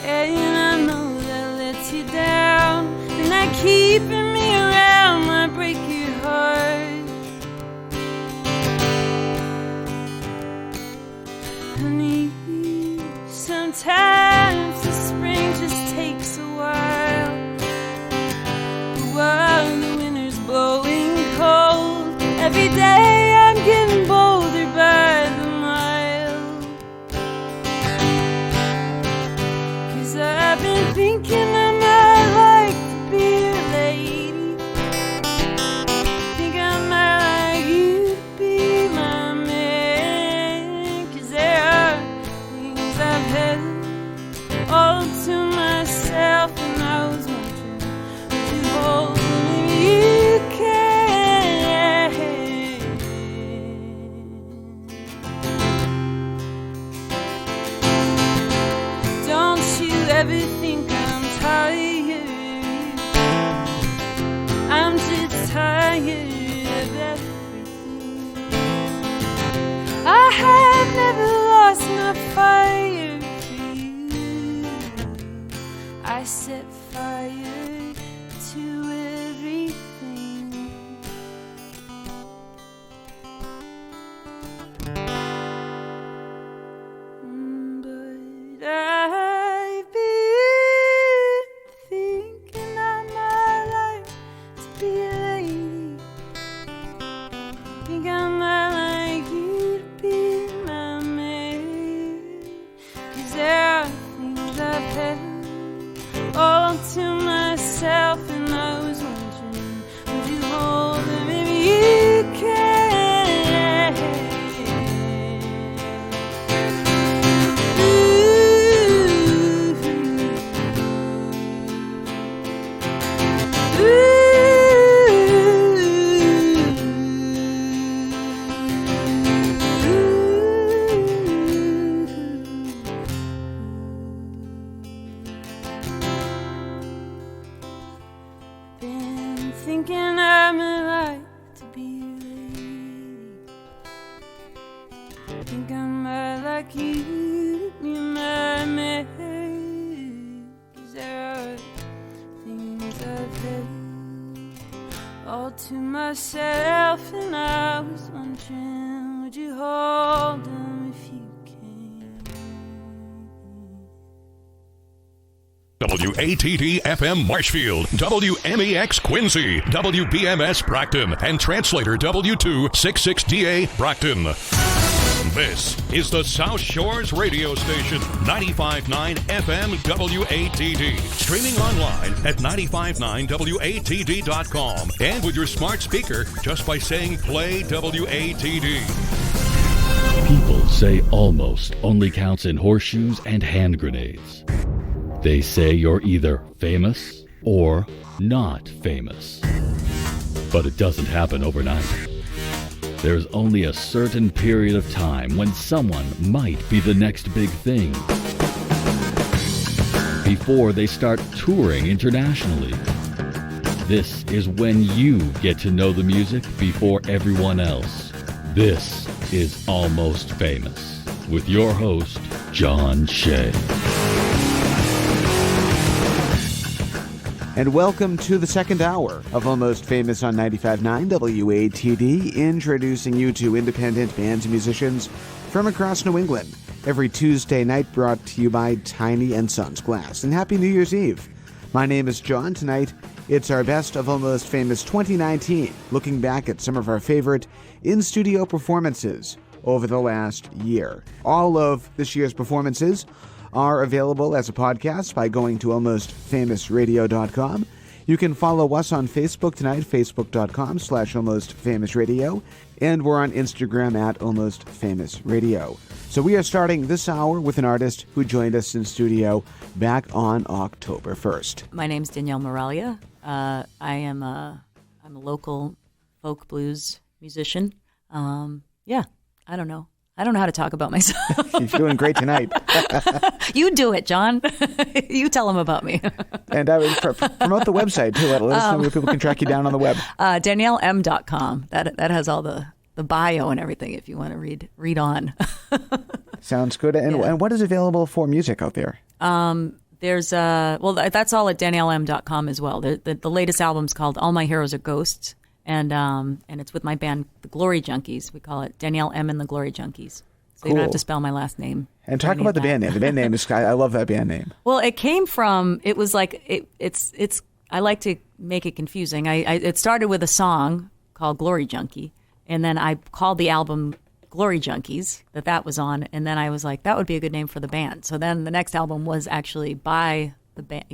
and I know that lets you down, and that keeping me around might break your heart. Honey, sometimes the spring just takes a while, but while the winter's blowing cold, every day I'm getting bolder by the mile. 'Cause I've been thinking I might like to be your lady. Think I might like you to be my man. 'Cause there are things I've held all to myself, and I was wondering, would you hold me if you can? Ever think I'm tired? I'm just tired of everything. I have never lost my fire for you. I set fire to everything. But I've been thinking I might like to be a lady. I keep you mermaid. 'Cause there are things I've held all to myself, and I was wondering, would you hold them if you WATD FM Marshfield, WMEX Quincy, WBMS Brockton, and translator W266DA Brockton. This is the South Shores radio station, 95.9 FM WATD. Streaming online at 959WATD.com and with your smart speaker just by saying play WATD. People say almost only counts in horseshoes and hand grenades. They say you're either famous or not famous. But it doesn't happen overnight. There's only a certain period of time when someone might be the next big thing. Before they start touring internationally. This is when you get to know the music before everyone else. This is Almost Famous with your host, John Shea. And welcome to the second hour of Almost Famous on 95.9 WATD, introducing you to independent bands and musicians from across New England. Every Tuesday night brought to you by Tiny & Sons Glass. And Happy New Year's Eve. My name is John. Tonight, it's our Best of Almost Famous 2019, looking back at some of our favorite in-studio performances over the last year. All of this year's performances are available as a podcast by going to almostfamousradio.com. You can follow us on Facebook tonight, facebook.com/almostfamousradio, and we're on Instagram at almostfamousradio. So we are starting this hour with an artist who joined us in studio back on October 1st. My name's Danielle Moralia. I'm a local folk blues musician. I don't know. I don't know how to talk about myself. You're doing great tonight. You do it, John. You tell them about me. And I would promote the website, too. Let us know where people can track you down on the web. DanielleM.com. That has all the bio and everything if you want to read on. Sounds good. And what is available for music out there? That's all at DanielleM.com as well. The latest album's called All My Heroes Are Ghosts. And it's with my band, The Glory Junkies. We call it Danielle M. and The Glory Junkies. So cool. You don't have to spell my last name. And talk about the band name. The band name is, I love that band name. Well, it came from, it was like, it's. I like to make it confusing. It started with a song called Glory Junkie. And then I called the album Glory Junkies, that was on. And then I was like, that would be a good name for the band. So then the next album was actually by the band,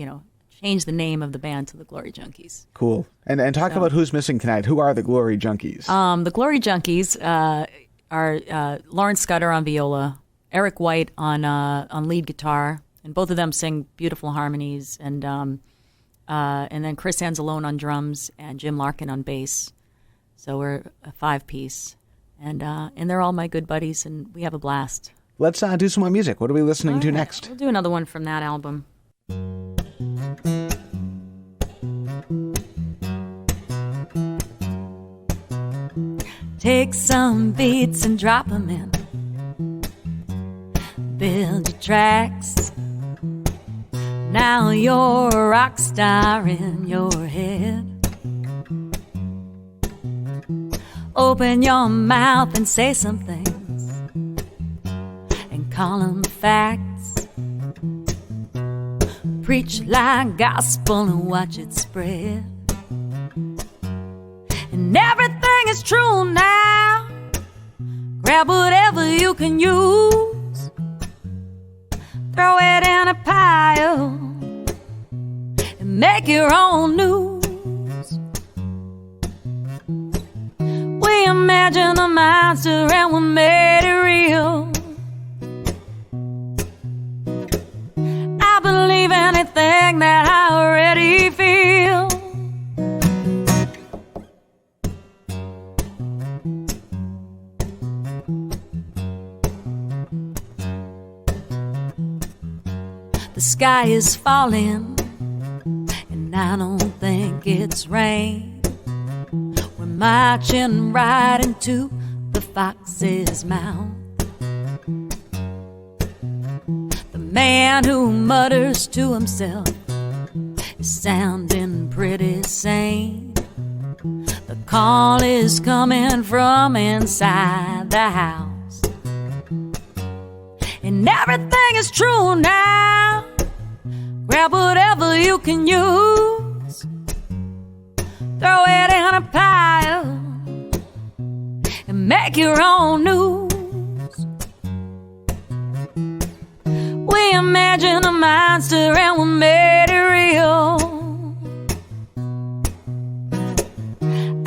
change the name of the band to the Glory Junkies. Cool. And talk about who's missing tonight. Who are the Glory Junkies? The Glory Junkies are Lawrence Scudder on viola, Eric White on lead guitar, and both of them sing beautiful harmonies. And then Chris Anzalone on drums and Jim Larkin on bass. So we're a 5-piece, and they're all my good buddies, and we have a blast. Let's do some more music. What are we listening to next? We'll do another one from that album. Take some beats and drop them in. Build your tracks. Now you're a rock star in your head. Open your mouth and say some things and call them facts. Preach like gospel and watch it spread. And everything is true now. Grab whatever you can use. Throw it in a pile and make your own news. We imagine the monster and we made it real. I believe anything that I already feel. The sky is falling, and I don't think it's rain. We're marching right into the fox's mouth. man who mutters to himself is sounding pretty sane. The call is coming from inside the house, and everything is true now. Grab whatever you can use, throw it in a pile, and make your own news. We imagine a monster and we made it real.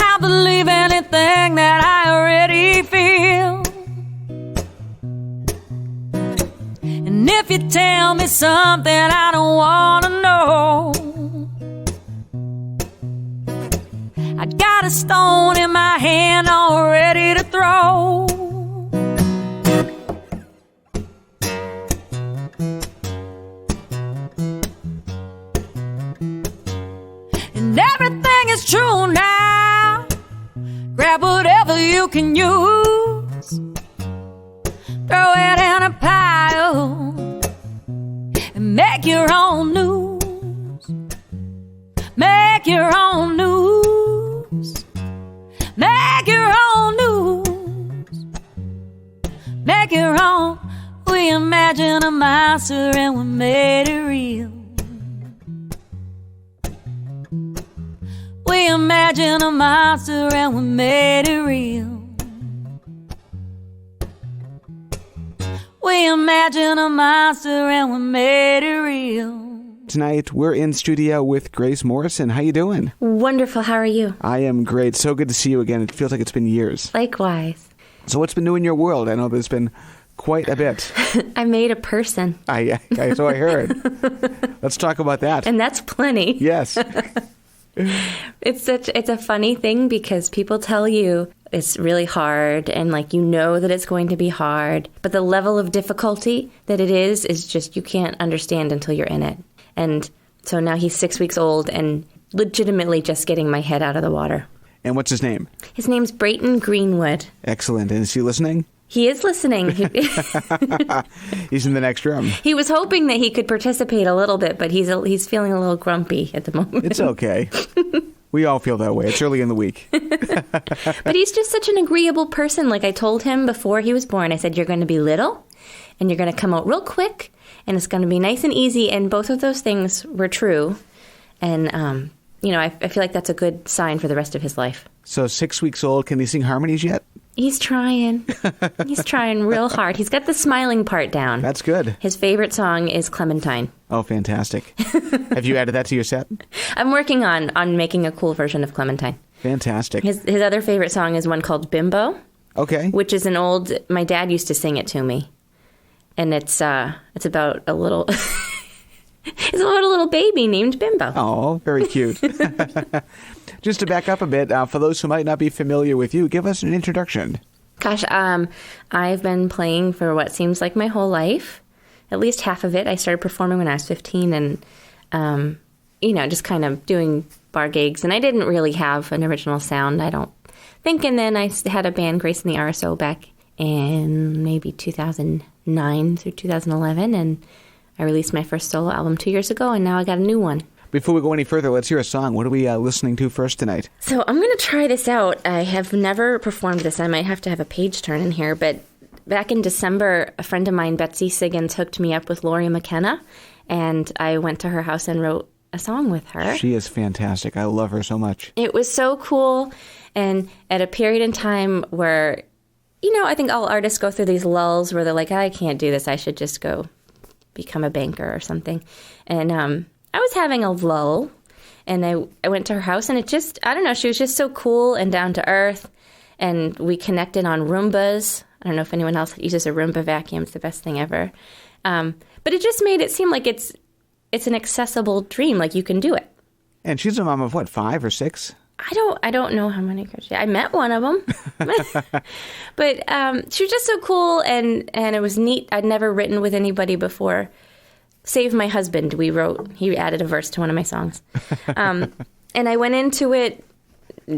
I believe anything that I already feel. And if you tell me something I don't want to know, I got a stone in my hand all ready to throw. And everything is true now. Grab whatever you can use, throw it in a pile, and make your own news. Make your own news. Make your own news. Make your own. We imagine a monster and we made it real. We imagine a monster and we made it real. We imagine a monster and we made it real. Tonight, we're in studio with Grace Morrison. How you doing? Wonderful. How are you? I am great. So good to see you again. It feels like it's been years. Likewise. So what's been new in your world? I know there's been quite a bit. I made a person. So I heard. Let's talk about that. And that's plenty. Yes. It's a funny thing because people tell you it's really hard and like you know that it's going to be hard, but the level of difficulty that it is just you can't understand until you're in it. And so now he's 6 weeks old and legitimately just getting my head out of the water. And what's his name? His name's Brayton Greenwood. Excellent. And is he listening? He is listening. He's in the next room. He was hoping that he could participate a little bit, but he's feeling a little grumpy at the moment. It's okay. We all feel that way. It's early in the week. But he's just such an agreeable person. Like I told him before he was born, I said, you're going to be little and you're going to come out real quick and it's going to be nice and easy. And both of those things were true. And, I feel like that's a good sign for the rest of his life. So 6 weeks old. Can he sing harmonies yet? He's trying. He's trying real hard. He's got the smiling part down. That's good. His favorite song is Clementine. Oh, fantastic. Have you added that to your set? I'm working on making a cool version of Clementine. Fantastic. His other favorite song is one called Bimbo. Okay. Which is an old, my dad used to sing it to me. And it's about a little, it's about a little baby named Bimbo. Oh, very cute. Just to back up a bit, for those who might not be familiar with you, give us an introduction. Gosh, I've been playing for what seems like my whole life, at least half of it. I started performing when I was 15 and, just kind of doing bar gigs. And I didn't really have an original sound, I don't think. And then I had a band, Grace and the RSO, back in maybe 2009 through 2011. And I released my first solo album 2 years ago, and now I got a new one. Before we go any further, let's hear a song. What are we listening to first tonight? So I'm going to try this out. I have never performed this. I might have to have a page turn in here. But back in December, a friend of mine, Betsy Siggins, hooked me up with Laurie McKenna. And I went to her house and wrote a song with her. She is fantastic. I love her so much. It was so cool. And at a period in time where, I think all artists go through these lulls where they're like, I can't do this. I should just go become a banker or something. And I was having a lull, and I went to her house, and I don't know, she was just so cool and down to earth, and we connected on Roombas. I don't know if anyone else uses a Roomba vacuum. It's the best thing ever. But it just made it seem like it's an accessible dream, like you can do it. And she's a mom of what, 5 or 6? I don't know how many girls. I met one of them, but she was just so cool, and it was neat. I'd never written with anybody before. Save My Husband, he added a verse to one of my songs. And I went into it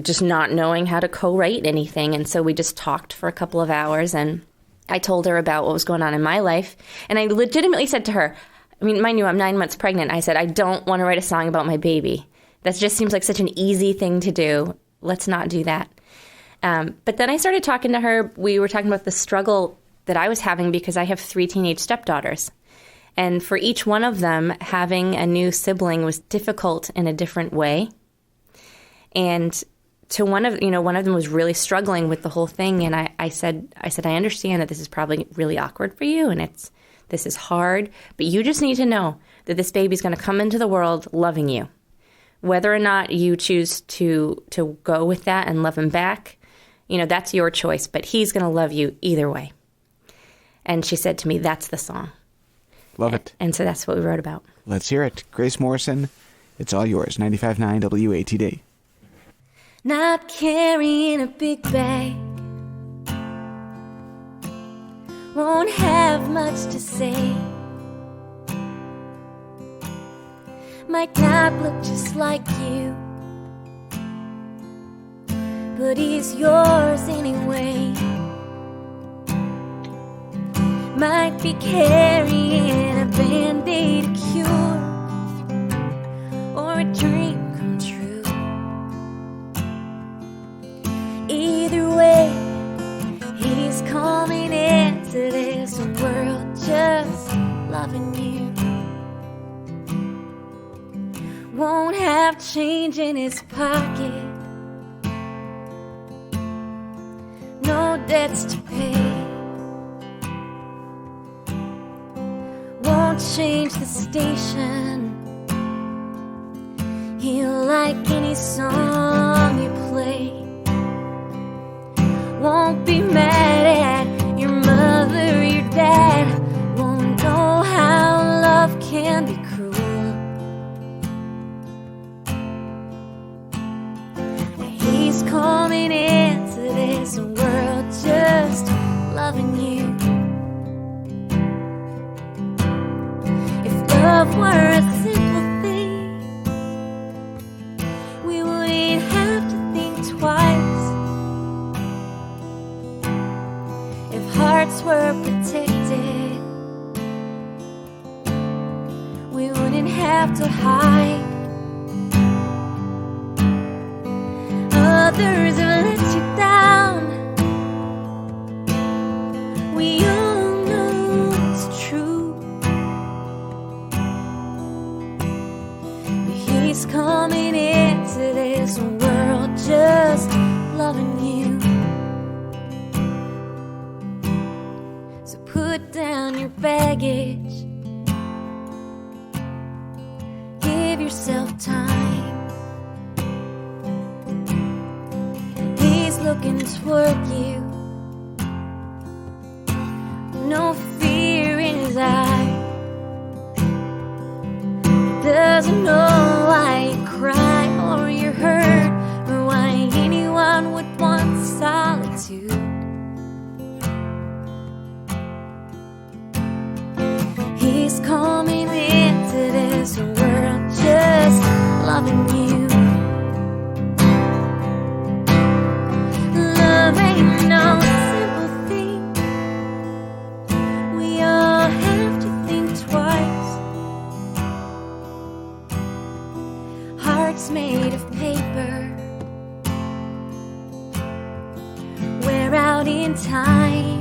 just not knowing how to co-write anything. And so we just talked for a couple of hours, and I told her about what was going on in my life. And I legitimately said to her, I mean, mind you, I'm 9 months pregnant. I said, I don't want to write a song about my baby. That just seems like such an easy thing to do. Let's not do that. But then I started talking to her. We were talking about the struggle that I was having because I have 3 teenage stepdaughters. And for each one of them, having a new sibling was difficult in a different way. And to one of them was really struggling with the whole thing. And I said, I understand that this is probably really awkward for you and this is hard, but you just need to know that this baby's going to come into the world loving you. Whether or not you choose to go with that and love him back, that's your choice, but he's going to love you either way. And she said to me, that's the song. Love it. And so that's what we wrote about. Let's hear it. Grace Morrison, it's all yours. 95.9 WATD. Not carrying a big bag, won't have much to say, might not look just like you, but he's yours anyway. Might be carrying a Band-Aid, a cure, or a dream come true. Either way, he's coming into this world just loving you. Won't have change in his pocket, no debts to pay. Won't change the station, he'll like any song you play. Won't be mad at your mother, your dad. Won't know how love can be cruel. He's coming into this world just loving you. If love were a simple thing, we wouldn't have to think twice. If hearts were protected, we wouldn't have to hide. Others have let you down, we all know it's true. But he's coming into this world just loving you. So put down your baggage, give yourself time. He's looking toward you, no fear in his eye. He doesn't know why you cry or you're hurt, or why anyone would want solitude. He's coming into this world just loving you. Love ain't no simple thing, we all have to think twice. Hearts made of paper wear out in time.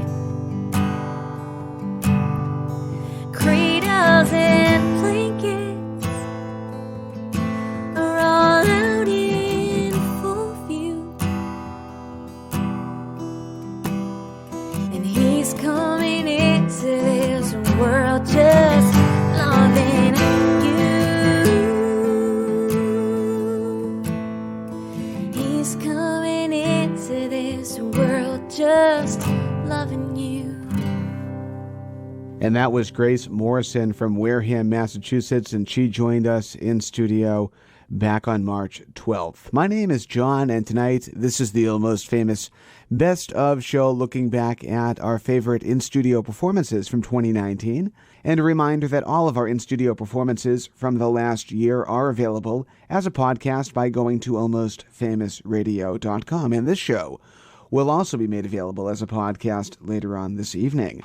Cradles and blankets are all out in full view. And he's coming into this world just loving you. He's coming into this world just loving you. And that was Grace Morrison from Wareham, Massachusetts, and she joined us in studio back on March 12th. My name is John, and tonight this is the Almost Famous Best of show, looking back at our favorite in-studio performances from 2019. And a reminder that all of our in-studio performances from the last year are available as a podcast by going to almostfamousradio.com. And this show will also be made available as a podcast later on this evening.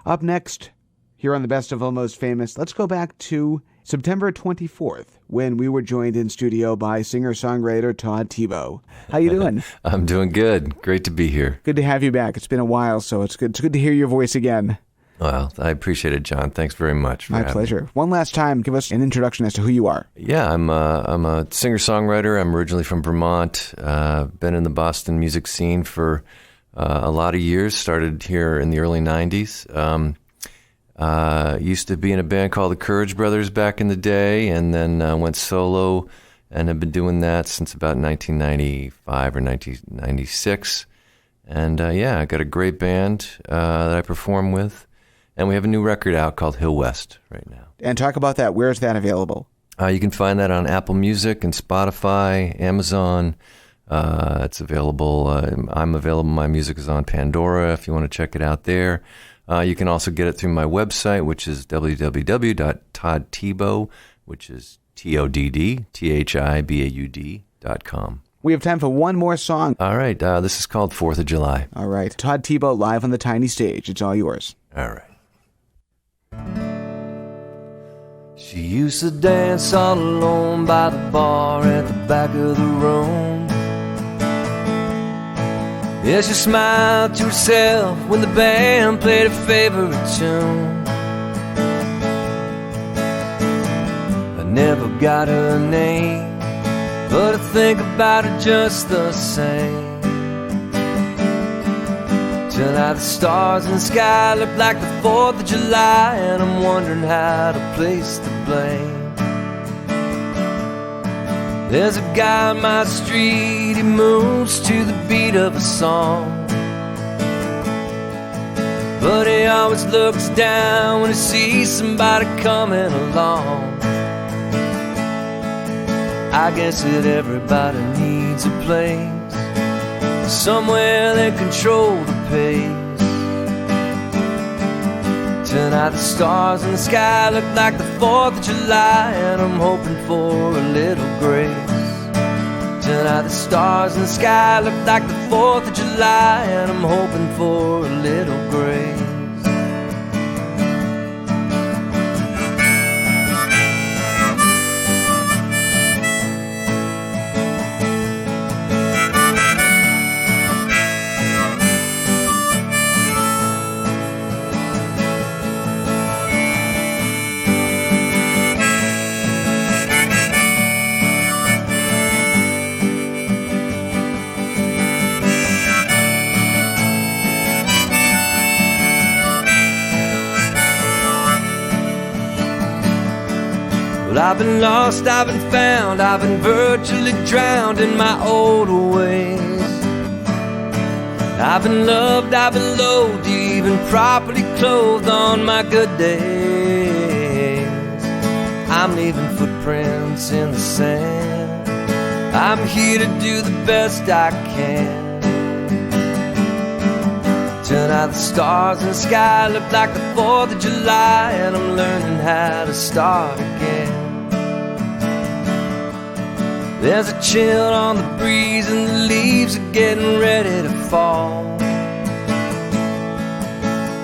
Up next, here on the Best of Almost Famous, let's go back to September 24th, when we were joined in studio by singer-songwriter Todd Thibault. How you doing? I'm doing good. Great to be here. Good to have you back. It's been a while, so it's good to hear your voice again. Well, I appreciate it, John. Thanks very much. My pleasure. One last time, give us an introduction as to who you are. Yeah, I'm a singer-songwriter. I'm originally from Vermont. Been in the Boston music scene for a lot of years. Started here in the early 90s. Used to be in a band called the Courage Brothers back in the day, and then went solo and have been doing that since about 1995 or 1996. And I got a great band that I perform with. And we have a new record out called Hill West right now. And talk about that. Where is that available? You can find that on Apple Music and Spotify, Amazon. It's available. I'm available. My music is on Pandora if you want to check it out there. You can also get it through my website, which is www.toddthibaud, which is TODDTHIBAUD.com. We have time for one more song. All right. This is called 4th of July. All right. Todd Thibault live on the tiny stage. It's all yours. All right. She used to dance all alone by the bar at the back of the room. Yeah, she smiled to herself when the band played her favorite tune. I never got her name, but I think about her just the same. Tonight the stars in the sky look like the 4th of July, and I'm wondering how to place the blame. There's a guy on my street, he moves to the beat of a song, but he always looks down when he sees somebody coming along. I guess that everybody needs a place, somewhere they control the pace. Tonight the stars in the sky look like the 4th of July, and I'm hoping for a little grace. Tonight the stars in the sky look like the 4th of July, and I'm hoping for a little grace. Well, I've been lost, I've been found, I've been virtually drowned in my old ways. I've been loved, I've been loathed, even properly clothed on my good days. I'm leaving footprints in the sand. I'm here to do the best I can. Tonight the stars in the sky look like the 4th of July, and I'm learning how to start again. There's a chill on the breeze and the leaves are getting ready to fall.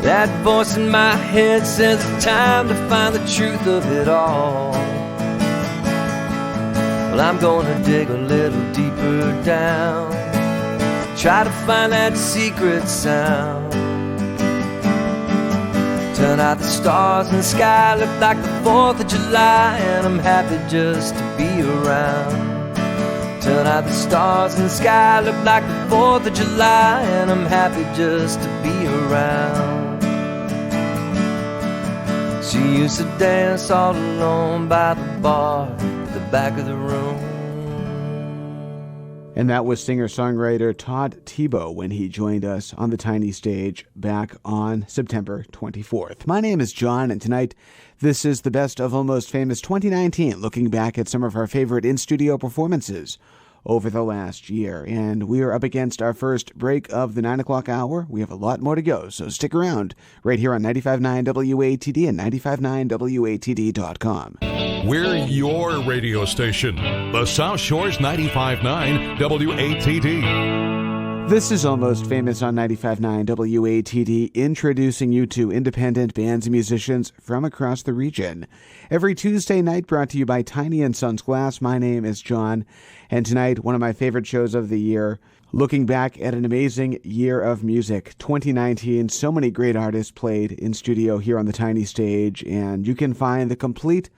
That voice in my head says it's time to find the truth of it all. Well, I'm gonna dig a little deeper down, try to find that secret sound. Tonight the stars in the sky look like the 4th of July, and I'm happy just to be around. Tonight the stars in the sky look like the 4th of July, and I'm happy just to be around. She used to dance all alone by the bar at the back of the room. And that was singer-songwriter Todd Thibault when he joined us on the tiny stage back on September 24th. My name is John, and tonight this is the Best of Almost Famous 2019, looking back at some of our favorite in-studio performances over the last year. And we are up against our first break of the 9 o'clock hour. We have a lot more to go, so stick around right here on 95.9 WATD and 95.9WATD.com. We're your radio station, the South Shore's 95.9 WATD. This is Almost Famous on 95.9 WATD, introducing you to independent bands and musicians from across the region. Every Tuesday night, brought to you by Tiny & Sons Glass. My name is John, and tonight, one of my favorite shows of the year, looking back at an amazing year of music. 2019, so many great artists played in studio here on the Tiny Stage, and you can find the complete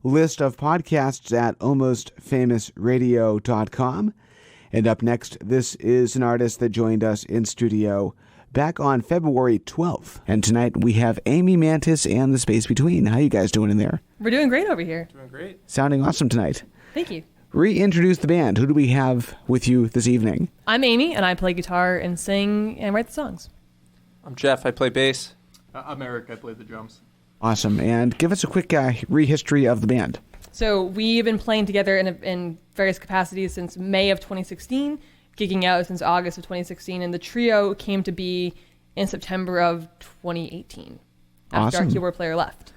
list of podcasts at almostfamousradio.com. And up next, this is an artist that joined us in studio back on February 12th. And tonight we have Amy Mantis and The Space Between. How you guys doing in there? We're doing great over here. Doing great. Sounding awesome tonight. Thank you. Reintroduce the band. Who do we have with you this evening? I'm Amy, and I play guitar and sing and write the songs. I'm Jeff. I play bass. I'm Eric. I play the drums. Awesome. And give us a quick rehistory of the band. So we've been playing together in various capacities since May of 2016, gigging out since August of 2016, and the trio came to be in September of 2018, after our Awesome. keyboard player left.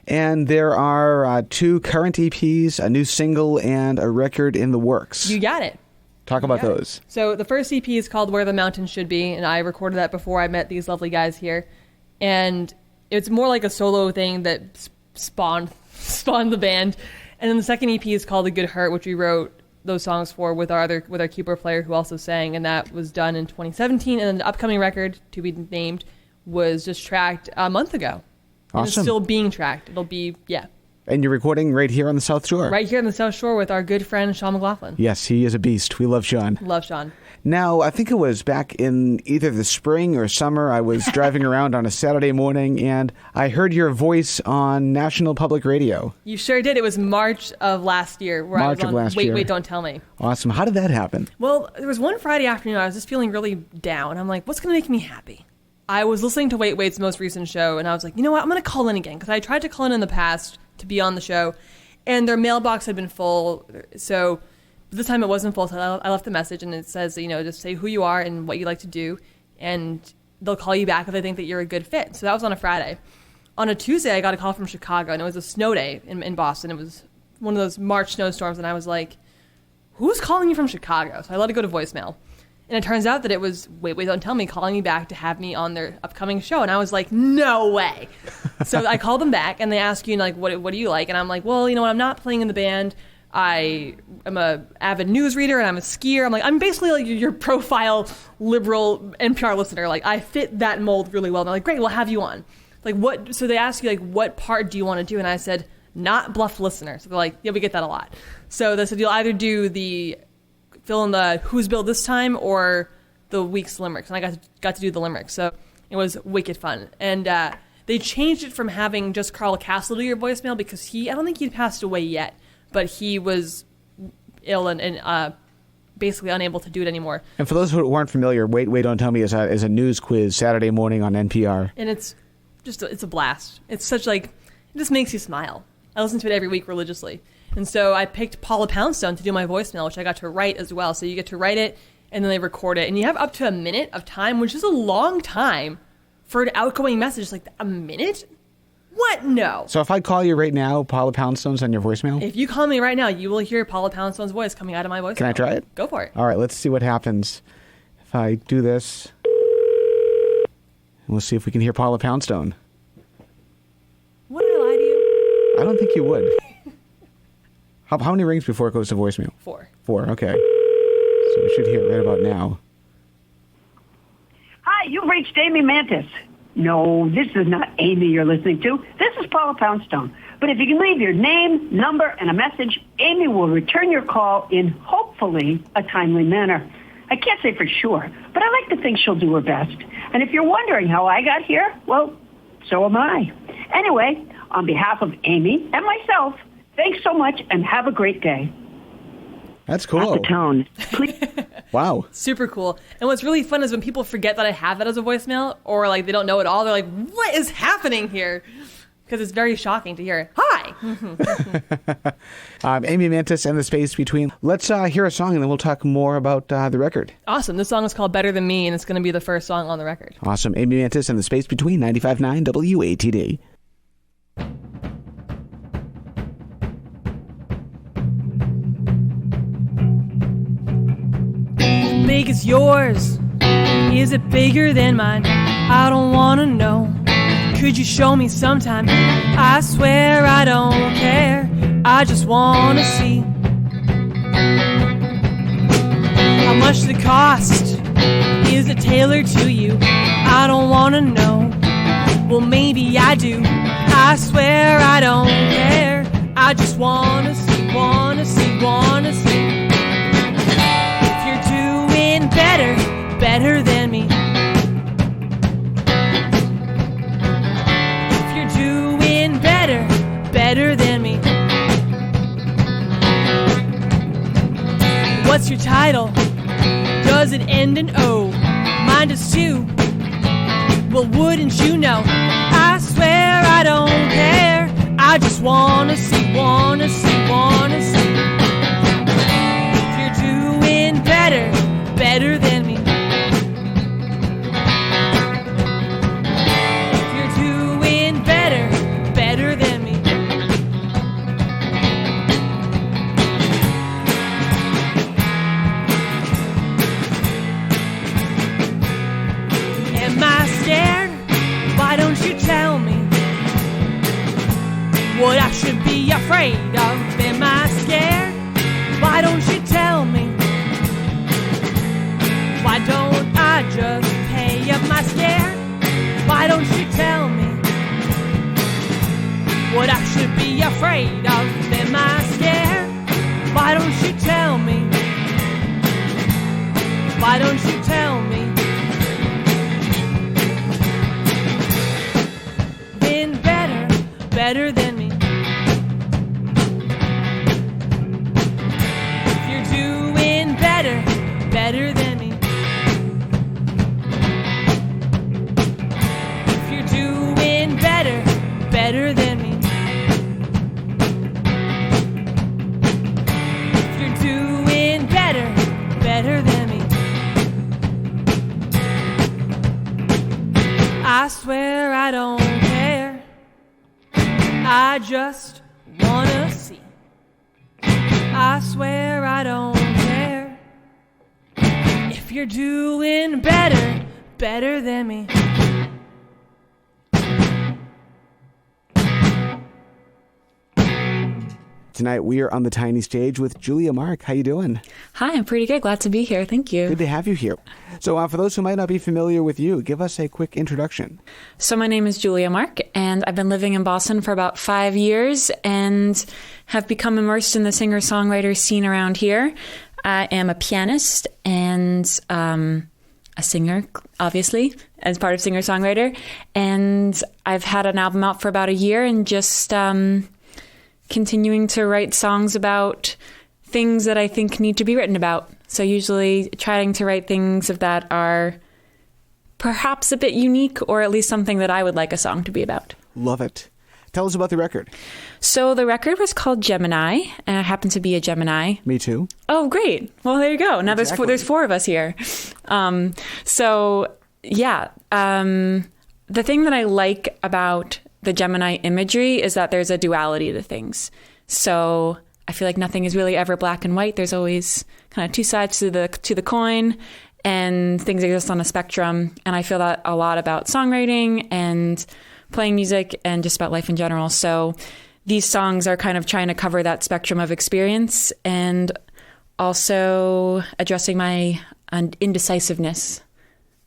And there are 2 current EPs, a new single, and a record in the works. You got it. Talk about those. So the first EP is called Where the Mountains Should Be, and I recorded that before I met these lovely guys here. And it's more like a solo thing that spawned the band. And then the second EP is called The Good Hurt, which we wrote those songs for with our keyboard player who also sang, and that was done in 2017. And then the upcoming record, to be named, was just tracked a month ago. And it's Awesome. still being tracked. It'll be, And you're recording right here on the South Shore. right here on the South Shore with our good friend Sean McLaughlin. Yes, he is a beast. We love Sean. Love Sean. Now, I think it was back in either the spring or summer, I was driving around on a Saturday morning, and I heard your voice on National Public Radio. You sure did. It was March of last year where March I was of on last Wait, year. Wait, Don't Tell Me. Awesome. How did that happen? Well, there was one Friday afternoon I was just feeling really down. I'm like, what's going to make me happy? I was listening to Wait Wait's most recent show, and I was like, you know what? I'm going to call in again, because I tried to call in the past to be on the show, and their mailbox had been full, so this time it wasn't full, so I left the message, and it says, just say who you are and what you like to do, and they'll call you back if they think that you're a good fit. So that was on a Friday. On a Tuesday, I got a call from Chicago, and it was a snow day in Boston. It was one of those March snowstorms, and I was like, who's calling you from Chicago? So I let it go to voicemail. And it turns out that it was Wait, Wait, Don't Tell Me calling me back to have me on their upcoming show. And I was like, no way. So I called them back, and they ask you, what do you like? And I'm like, well, you know what? I'm not playing in the band. I am a avid news reader, and I'm a skier. I'm like, I'm basically like your profile liberal NPR listener. Like, I fit that mold really well. And they're like, great, we'll have you on. Like, what? So they ask you, like, what part do you want to do? And I said, not bluff listener. So they're like, yeah, we get that a lot. So they said, you'll either do the fill in the Who's Bill this time or the week's limericks. And I got to do the limericks. So it was wicked fun. And they changed it from having just Carl Castle do your voicemail because I don't think he'd passed away yet, but he was ill and basically unable to do it anymore. And for those who aren't familiar, Wait, Wait, Don't Tell Me is a news quiz Saturday morning on NPR. And it's just, it's a blast. It's such it just makes you smile. I listen to it every week religiously. And so I picked Paula Poundstone to do my voicemail, which I got to write as well. So you get to write it, and then they record it. And you have up to a minute of time, which is a long time for an outgoing message. Like, a minute? What? No. So if I call you right now, Paula Poundstone's on your voicemail? If you call me right now, you will hear Paula Poundstone's voice coming out of my voicemail. Can I try it? Go for it. All right, let's see what happens if I do this. We'll see if we can hear Paula Poundstone. Would I lie to you? I don't think you would. How many rings before it goes to voicemail? 4. 4, okay. So we should hear it right about now. Hi, you've reached Amy Mantis. No, this is not Amy you're listening to. This is Paula Poundstone. But if you can leave your name, number, and a message, Amy will return your call in hopefully a timely manner. I can't say for sure, but I like to think she'll do her best. And if you're wondering how I got here, well, so am I. Anyway, on behalf of Amy and myself, thanks so much and have a great day. That's cool. At the tone. Wow. Super cool. And what's really fun is when people forget that I have that as a voicemail, or like they don't know at all. They're like, what is happening here? Because it's very shocking to hear. Hi. Amy Mantis and The Space Between. Let's hear a song, and then we'll talk more about the record. Awesome. This song is called Better Than Me, and it's going to be the first song on the record. Awesome. Amy Mantis and The Space Between, 95.9 WATD. Big is yours. Is it bigger than mine? I don't wanna know. Could you show me sometime? I swear I don't care. I just wanna see how much the cost. Is it tailored to you? I don't wanna know. Well, maybe I do. I swear I don't care. I just wanna see, wanna see, wanna see. If you're doing better, better than me. If you're doing better, better than me. What's your title? Does it end in O? Mine does too. Well, wouldn't you know? I swear I don't care. I just wanna see, wanna see, wanna see. If you're doing better, better than me. If you're doing better, better than me. Am I scared? Why don't you tell me what I should be afraid of? Am I scared? Why don't you tell me? Why don't I just pay up my scare? Why don't you tell me what I should be afraid of? Am I scared? Why don't you tell me? Why don't you tell me? Been better, better than me. If you're doing better, better than me. If you're doing better, better than me. If you're doing better, better than me. I swear I don't care. I just wanna see. I swear I don't care. If you're doing better, better than me. Tonight we are on the tiny stage with Julia Mark. How you doing? Hi, I'm pretty good. Glad to be here. Thank you. Good to have you here. So for those who might not be familiar with you, give us a quick introduction. So my name is Julia Mark, and I've been living in Boston for about 5 years and have become immersed in the singer-songwriter scene around here. I am a pianist and a singer, obviously, as part of singer-songwriter. And I've had an album out for about a year and just continuing to write songs about things that I think need to be written about. So usually trying to write things that are perhaps a bit unique, or at least something that I would like a song to be about. Love it. Tell us about the record. So the record was called Gemini, and I happen to be a Gemini. Me too. Oh, great. Well, there you go. Now Exactly. there's four of us here. The thing that I like about the Gemini imagery is that there's a duality to things. So I feel like nothing is really ever black and white. There's always kind of two sides to the coin, and things exist on a spectrum. And I feel that a lot about songwriting and playing music and just about life in general. So these songs are kind of trying to cover that spectrum of experience and also addressing my indecisiveness.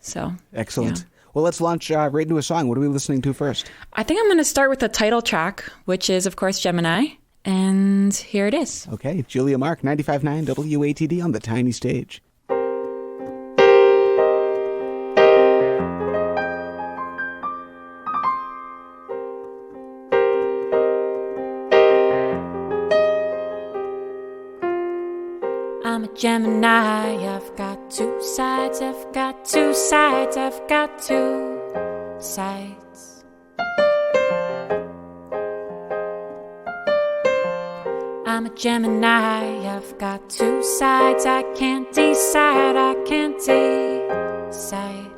So Excellent. yeah. Well, let's launch right into a song. What are we listening to first? I think I'm going to start with the title track, which is, of course, Gemini. And here it is. Okay, Julia Mark, 95.9 WATD on the tiny stage. I'm a Gemini, I've got two sides, I've got two sides, I've got two sides. I'm a Gemini, I've got two sides, I can't decide, I can't decide.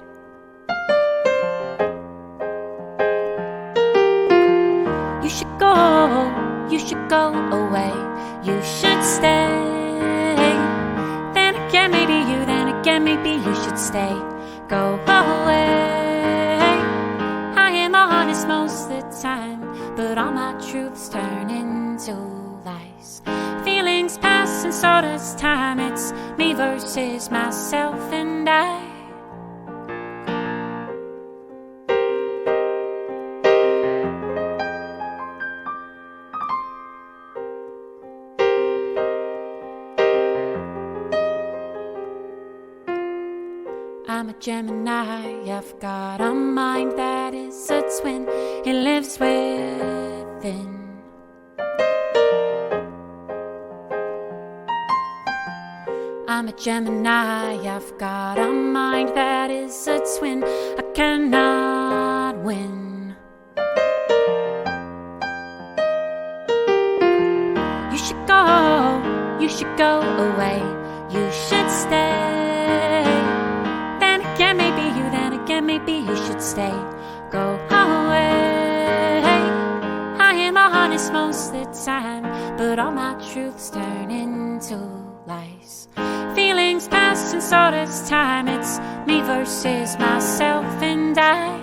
You should go away, you should stay. Then again, maybe you should stay. go away. I am honest most of the time, but all my truths turn into lies. Feelings pass and so does time. It's me versus myself and I. I'm a Gemini, I've got a mind that is a twin, it lives within. I'm a Gemini, I've got a mind that is a twin, I cannot win. You should go away, you should stay. Then again, maybe you, then again, maybe you should stay. Go away. I am honest most of the time, but all my truths turn into lies. Feelings pass and so does time. It's me versus myself and I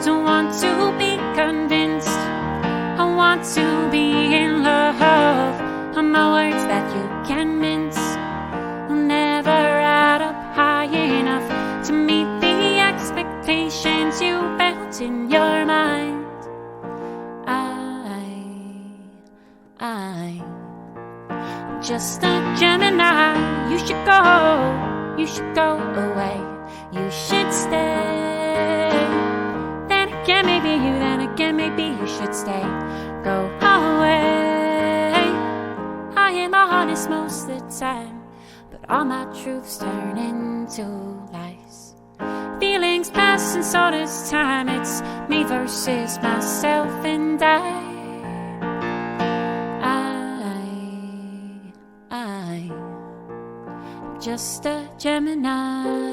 don't want to be convinced, I want to be in love. On my words that you can mince will never add up high enough to meet the expectations you built in your mind. I'm just a Gemini. You should go away, you should stay. Then again, maybe you, then again, maybe you should stay. Go away. I am honest most of the time, but all my truths turn into lies. Feelings pass and so does time. It's me versus myself and I'm just a Gemini.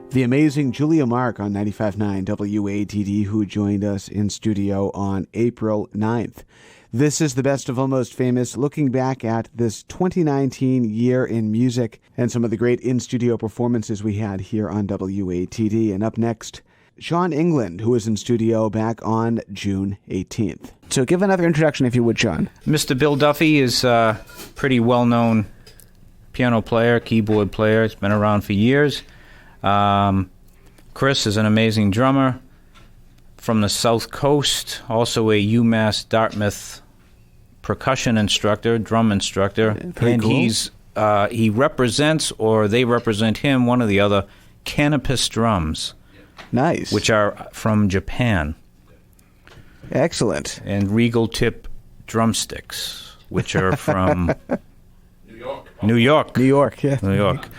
The amazing Julia Mark on 95.9 WATD, who joined us in studio on April 9th. This is the Best of Almost Famous, looking back at this 2019 year in music and some of the great in-studio performances we had here on WATD. And up next, Sean England, who was in studio back on June 18th. So give another introduction, if you would, Sean. Mr. Bill Duffy is a pretty well-known piano player, keyboard player. He's been around for years. Chris is an amazing drummer from the South Coast, also a UMass Dartmouth percussion instructor, drum instructor. Very cool. He's he represents, or they represent him, one or the other, Canopus drums. Nice. Which are from Japan. Excellent. And Regal Tip drumsticks, which are from New York. Yeah. New York.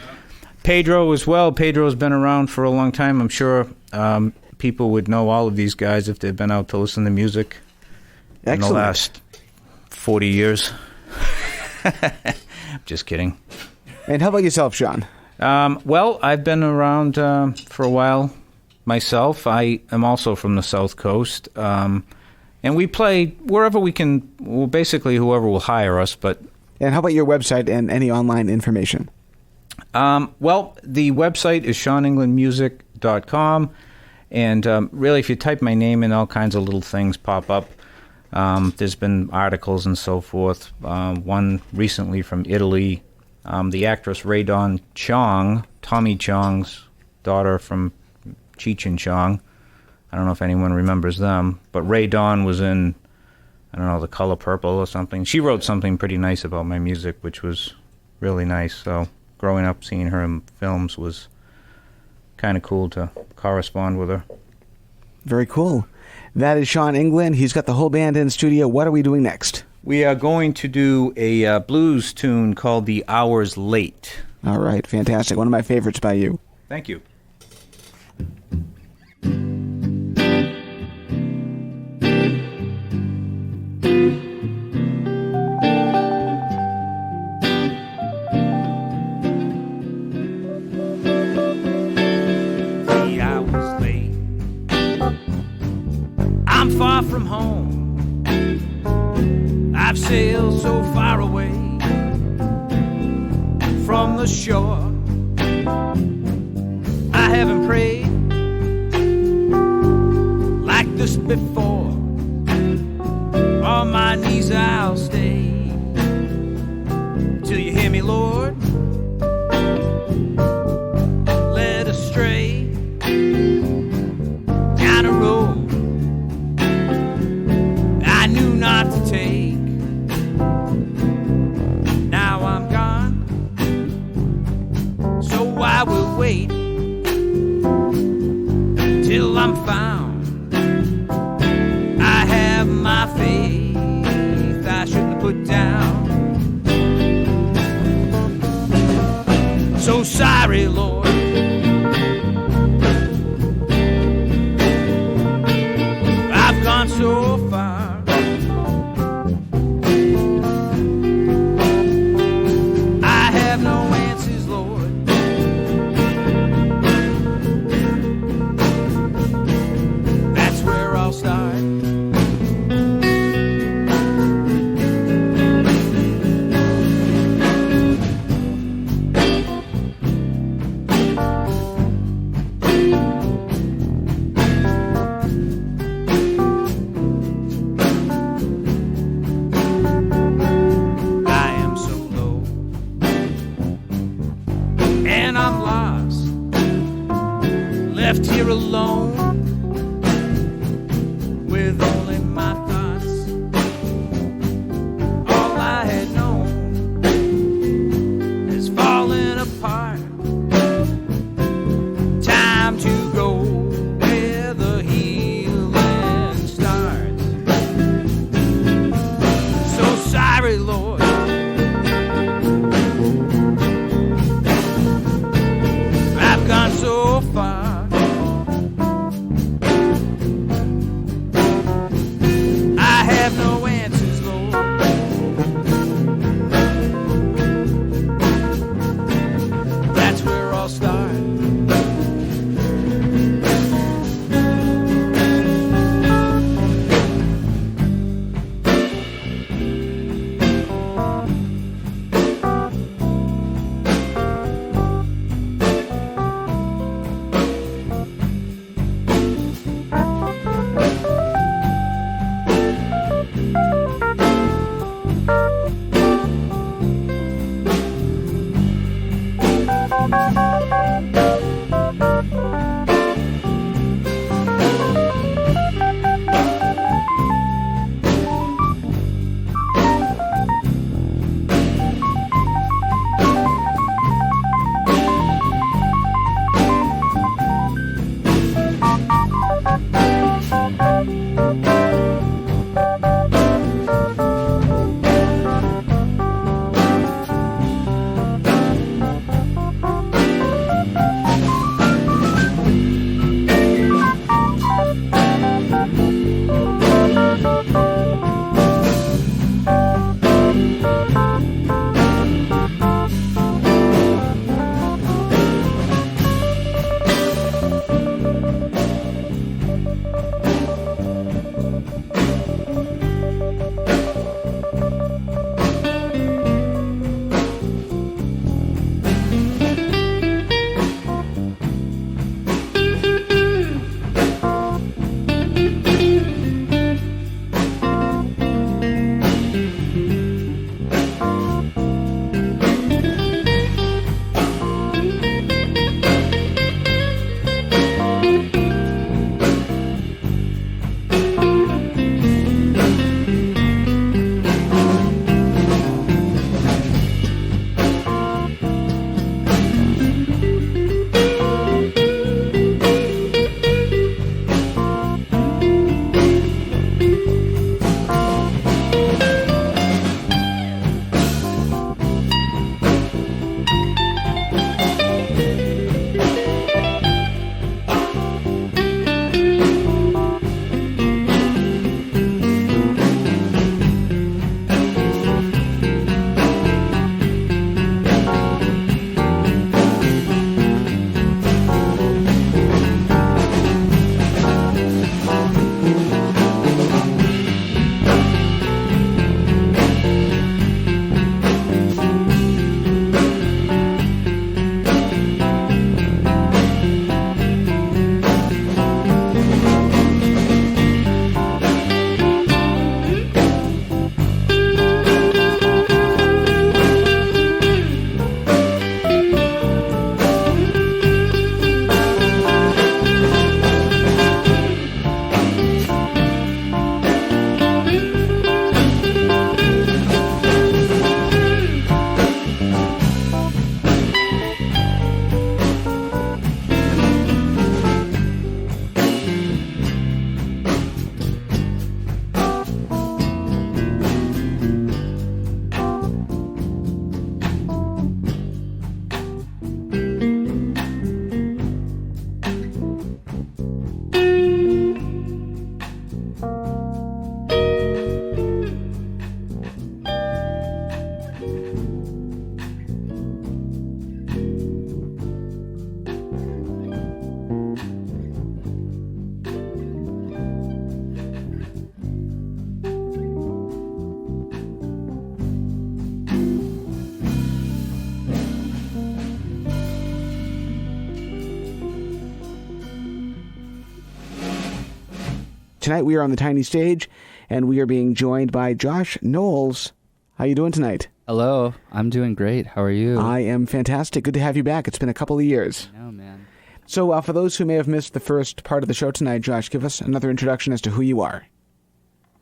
Pedro as well. Pedro's been around for a long time. I'm sure people would know all of these guys if they've been out to listen to music in the last 40 years. Just kidding. And how about yourself, Sean? Well, I've been around for a while myself. I am also from the South Coast. And we play wherever we can, well, basically whoever will hire us. And how about your website and any online information? Well, the website is SeanEnglandMusic.com, and really, if you type my name in, all kinds of little things pop up. There's been articles and so forth. One recently from Italy, the actress Rae Dawn Chong, Tommy Chong's daughter from Cheech and Chong. I don't know if anyone remembers them, but Rae Dawn was in, I don't know, The Color Purple or something. She wrote something pretty nice about my music, which was really nice, so growing up, seeing her in films was kind of cool to correspond with her. Very cool. That is Sean England. He's got the whole band in studio. What are we doing next? We are going to do a blues tune called The Hours Late. All right, fantastic. One of my favorites by you. Thank you. The hour's late, I've sailed so far away from the shore. I haven't prayed like this before. On my knees I'll stay till you hear me, Lord, led astray down a road I knew not to take. Now I'm gone, so I will wait till I'm found. I have my faith I shouldn't put down. So sorry, Lord, I've gone so far. I have no answers, Lord. That's where I'll start. I am so low and I'm lost, left here alone with only my thoughts. All I had known is falling apart. Time to go where the healing starts. So sorry, Lord, I've gone so far. I have no answers, Lord. That's where I'll start. tonight we are on the tiny stage, and we are being joined by Josh Knowles. How you doing tonight? Hello, I'm doing great. How are you? I am fantastic. Good to have you back. It's been a couple of years. I know, man. So for those who may have missed the first part of the show tonight, Josh, give us another introduction as to who you are.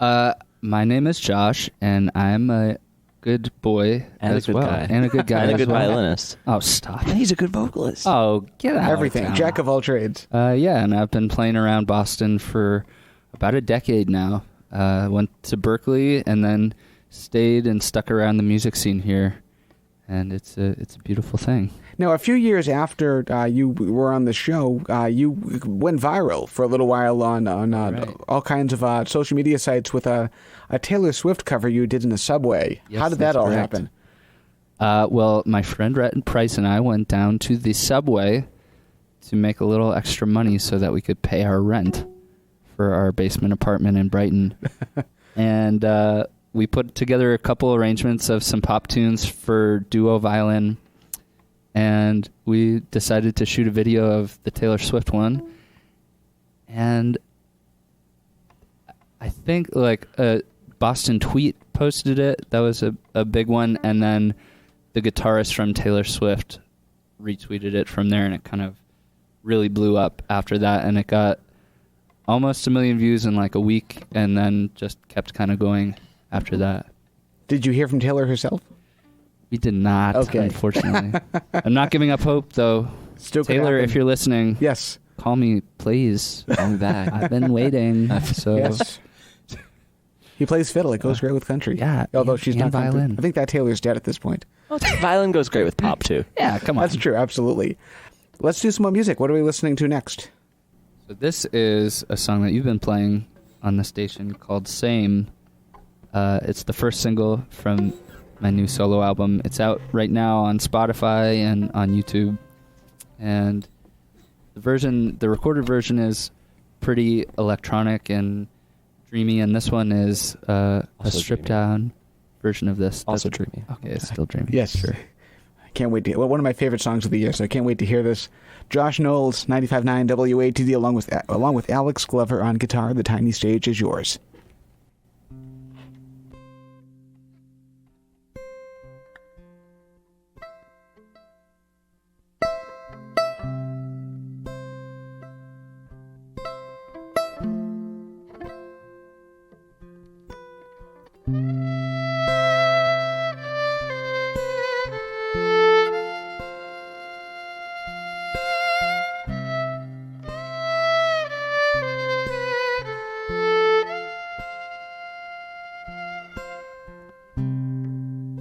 My name is Josh, and I'm a good boy and as a good well. guy. And a good guy and a as good well. violinist. Oh, stop. And he's a good vocalist. Oh, get out. Everything. Jack of all trades. Yeah, and I've been playing around Boston for about a decade now. Went to Berkeley and then stayed and stuck around the music scene here. And it's a beautiful thing. Now, a few years after you were on the show, you went viral for a little while on all kinds of social media sites with a Taylor Swift cover you did in the subway. Yes, How did that that's all correct. happen? Well, my friend Rhett Price and I went down to the subway to make a little extra money so that we could pay our rent for our basement apartment in Brighton. And we put together a couple arrangements of some pop tunes for duo violin. And we decided to shoot a video of the Taylor Swift one. And I think Boston Tweet posted it. That was a big one. And then the guitarist from Taylor Swift retweeted it from there. And it kind of really blew up after that. And it got almost 1 million views in like a week. And then just kept kind of going after that. Did you hear from Taylor herself? We did not, unfortunately. I'm not giving up hope, though. Still Taylor, if you're listening, yes, call me, please. Call me back. I've been waiting. So Yes. He plays fiddle. It goes great with country. Yeah. Although and- she's and not country. violin. I think that Taylor's dead at this point. Well, violin goes great with pop, too. Yeah, come on. That's true. Absolutely. Let's do some more music. What are we listening to next? So this is a song that you've been playing on the station called Same. It's the first single from my new solo album. It's out right now on Spotify and on YouTube. And the recorded version is pretty electronic and dreamy, and this one is a stripped down version of this. Also dreamy. Okay, it's still dreamy. Yes. Sure. I can't wait to hear. Well, one of my favorite songs of the year, so I can't wait to hear this. Josh Knowles, 95.9 WATD, along with Alex Glover on guitar. The tiny stage is yours.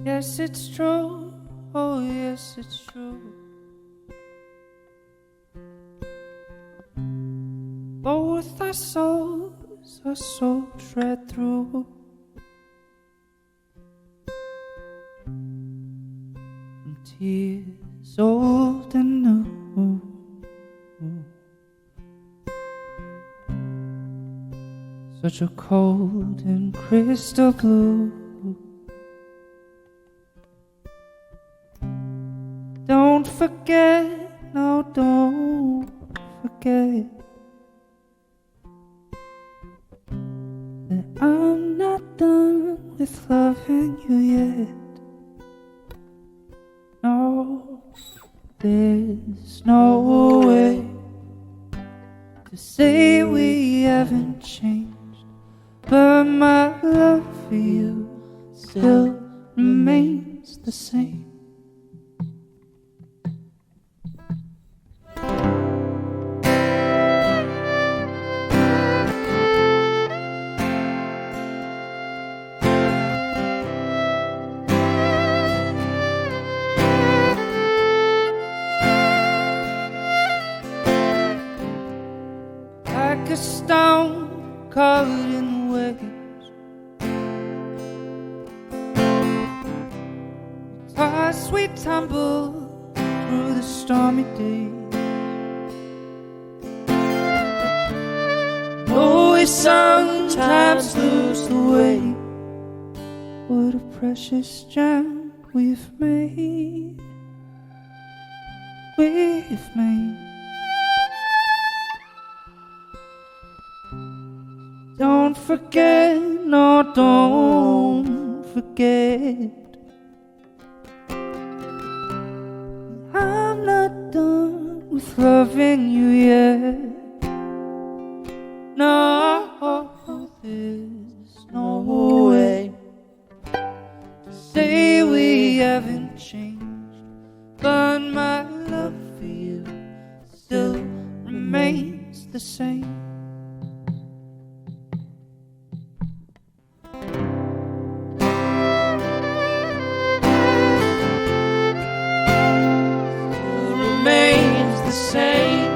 Yes, it's true. Oh, yes, it's true. Both our souls are so tread through. From tears old and new. Such a cold and crystal blue. Don't forget, no, don't forget that I'm not done with loving you yet. No, there's no way to say we haven't changed, but my love for you still remains the same. Like a stone caught in waves, we toss, we tumble through the stormy days. Oh, we sometimes lose the way. What a precious gem we've made. We've made. forget, no, don't forget. I'm not done with loving you yet. No, there's no way to say we haven't changed, but my love for you still remains the same. Remains the same.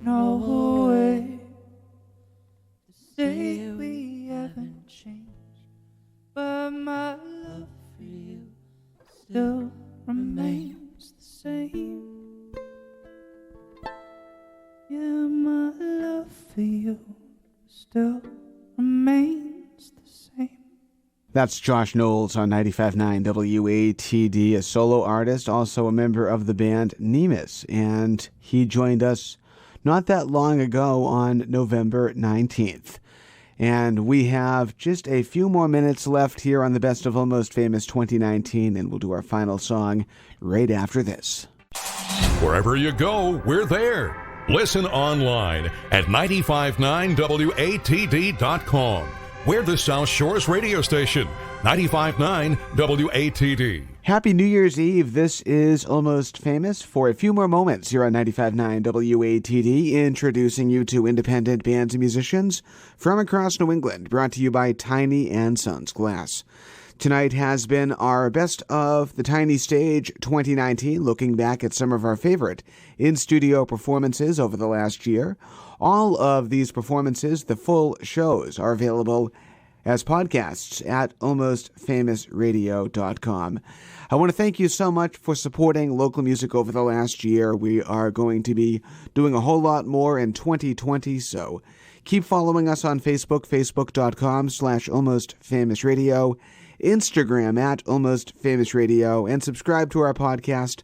No way to say we haven't changed, but my love for you still remains the same. Yeah, my love for you still remains the same. That's Josh Knowles on 95.9 WATD, a solo artist, also a member of the band Nemus, and he joined us not that long ago on November 19th. And we have just a few more minutes left here on the Best of Almost Famous 2019, and we'll do our final song right after this. Wherever you go, we're there. Listen online at 959watd.com. We're the South Shores radio station, 95.9 WATD. Happy New Year's Eve. This is Almost Famous for a few more moments here on 95.9 WATD, introducing you to independent bands and musicians from across New England, brought to you by Tiny & Sons Glass. Tonight has been our Best of the Tiny Stage 2019, looking back at some of our favorite in-studio performances over the last year. All of these performances, the full shows, are available as podcasts at almostfamousradio.com. I want to thank you so much for supporting local music over the last year. We are going to be doing a whole lot more in 2020, so keep following us on Facebook, facebook.com/almostfamousradio, Instagram at almostfamousradio, and subscribe to our podcast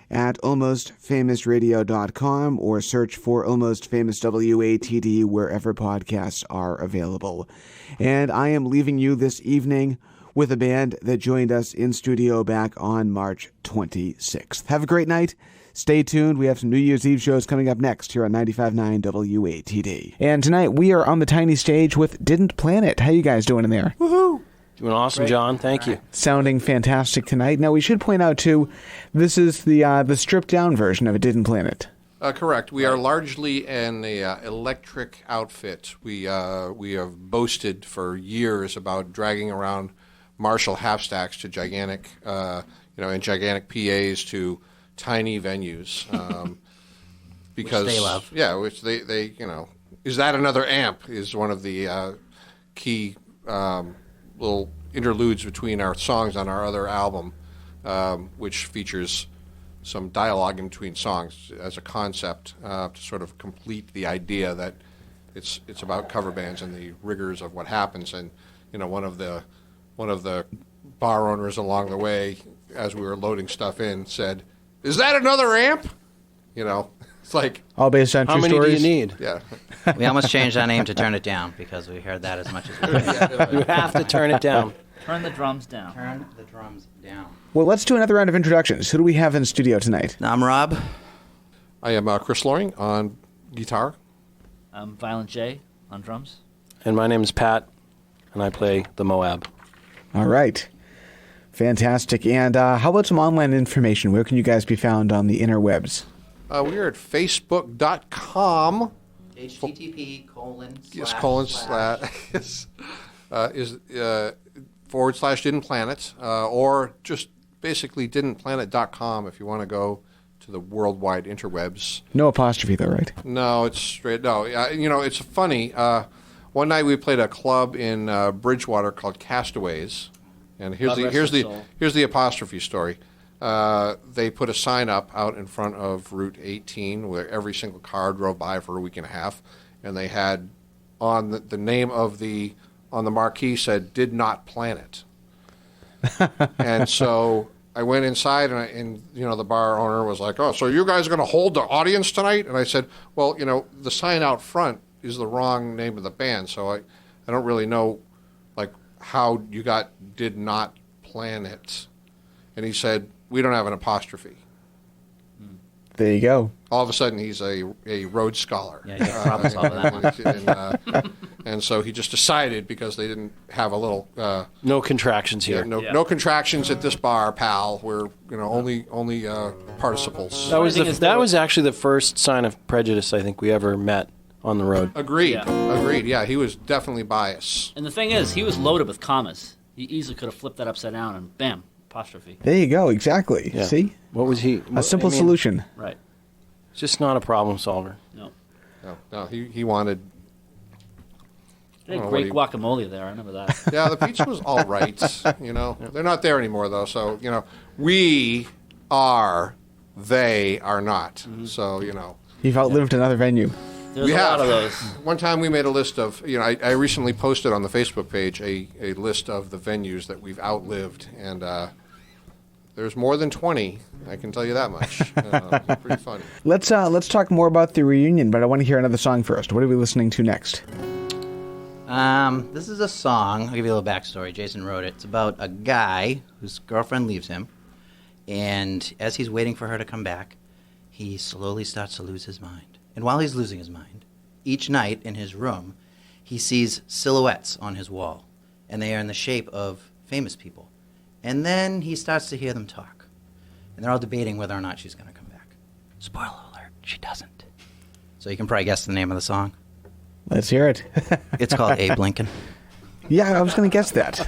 at almostfamousradio.com or search for Almost Famous WATD wherever podcasts are available. And I am leaving you this evening with a band that joined us in studio back on March 26th. Have a great night. Stay tuned. We have some New Year's Eve shows coming up next here on 95.9 WATD. And tonight we are on the tiny stage with Didn't Plan It. How you guys doing in there? Woohoo! Doing awesome, Great. John. Thank you. Sounding fantastic tonight. Now, we should point out, too, this is the stripped-down version of It Didn't Plan It. Correct. We are largely an electric outfit. We have boasted for years about dragging around Marshall half-stacks to gigantic, and gigantic PAs to tiny venues. Because, which they love. Yeah, which they is that another amp is one of the key little interludes between our songs on our other album, which features some dialogue in between songs as a concept to sort of complete the idea that it's about cover bands and the rigors of what happens. And one of the bar owners along the way, as we were loading stuff in, said, "Is that another amp?" It's like, all based on true stories. How many do you need? Yeah. We almost changed our name to Turn It Down because we heard that as much as we could. You have to turn it down. Turn the drums down. Turn the drums down. Well, let's do another round of introductions. Who do we have in studio tonight? I'm Rob. I am Chris Loring on guitar. I'm Violent J on drums. And my name is Pat, and I play the Moab. All right. Fantastic. And how about some online information? Where can you guys be found on the interwebs? We're at facebook.com. HTTP : Yes, colon slash is / Didn't Planet, or just basically didn'tplanet.com if you want to go to the worldwide interwebs. No apostrophe though, right? No, it's straight. No, it's funny. One night we played a club in Bridgewater called Castaways, and here's the apostrophe story. They put a sign up out in front of Route 18 where every single car drove by for a week and a half, and they had on the name of on the marquee said "Did Not Planet," and so I went inside and the bar owner was like, "Oh, so you guys are going to hold the audience tonight?" And I said, "Well, the sign out front is the wrong name of the band, so I don't really know like how you got Did Not Planet." And he said, "We don't have an apostrophe." There you go. All of a sudden, he's a Rhodes Scholar. Yeah, you problem solve that one. And so he just decided, because they didn't have a little no contractions here. No contractions at this bar, pal. We're only participles. That was actually the first sign of prejudice I think we ever met on the road. Agreed. Yeah, he was definitely biased. And the thing is, he was loaded with commas. He easily could have flipped that upside down and bam, apostrophe. There you go. Exactly. Yeah. See? What was he? A simple solution. Right. Just not a problem solver. No. He wanted. They had great guacamole there. I remember that. Yeah, the pizza was all right. They're not there anymore though. So we are, they are not. Mm-hmm. So You've outlived another venue. There's a lot of those. One time we made a list of, I recently posted on the Facebook page a list of the venues that we've outlived, and there's more than 20. I can tell you that much. Pretty funny. Let's talk more about the reunion, but I want to hear another song first. What are we listening to next? This is a song. I'll give you a little backstory. Jason wrote it. It's about a guy whose girlfriend leaves him, and as he's waiting for her to come back, he slowly starts to lose his mind. And while he's losing his mind, each night in his room, he sees silhouettes on his wall, and they are in the shape of famous people. And then he starts to hear them talk, and they're all debating whether or not she's going to come back. Spoiler alert, she doesn't. So you can probably guess the name of the song. Let's hear it. It's called Abe Lincoln. Yeah, I was going to guess that.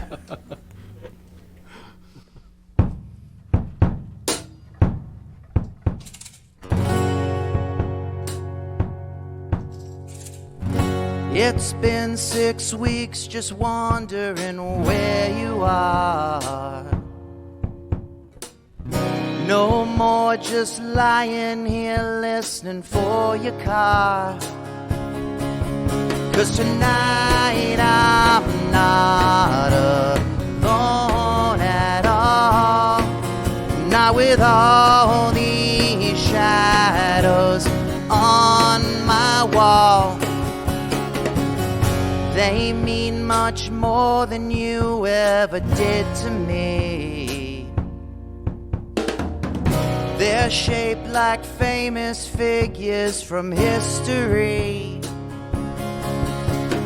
It's been 6 weeks just wondering where you are. No more just lying here listening for your car. 'Cause tonight I'm not alone at all. Not with all these shadows on my wall. They mean much more than you ever did to me. They're shaped like famous figures from history,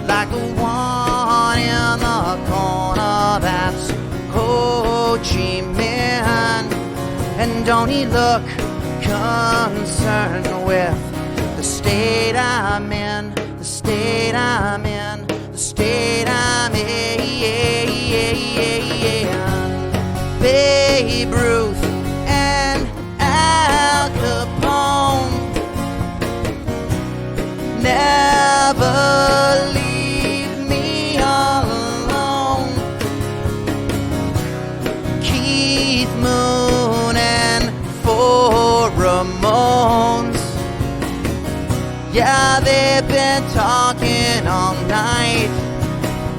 like the one in the corner that's Ho Chi Minh. And don't he look concerned with the state I'm in, the state I'm in, the state I'm in. Babe Ruth and Al Capone never leave me alone. Keith Moon and Four Ramones, yeah, they've been talking all night,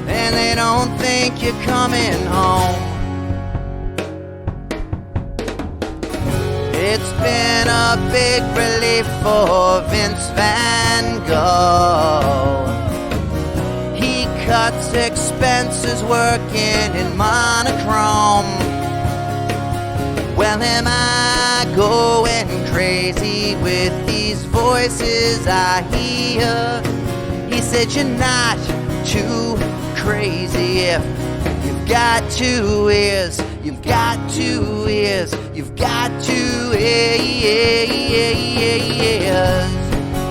and they don't think you're coming home. It's been a big relief for Vince Van Gogh. He cuts expenses working in monochrome. Well, am I going crazy with these voices I hear? He said, you're not too crazy if you've got 2 ears, you've got 2 ears, you've got 2 ears.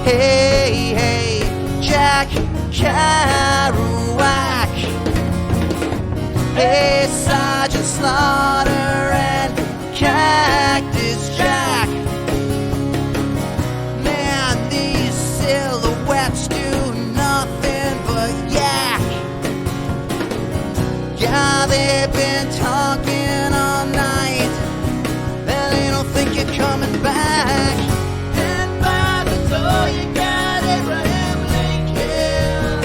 Hey, hey, Jack Kerouac. Hey, Sergeant Slaughter and Cactus Jack. Man, these silhouettes do nothing but yak. Yeah, they've been talking all night, and they don't think you're coming back. And by the door you got Abraham Lincoln.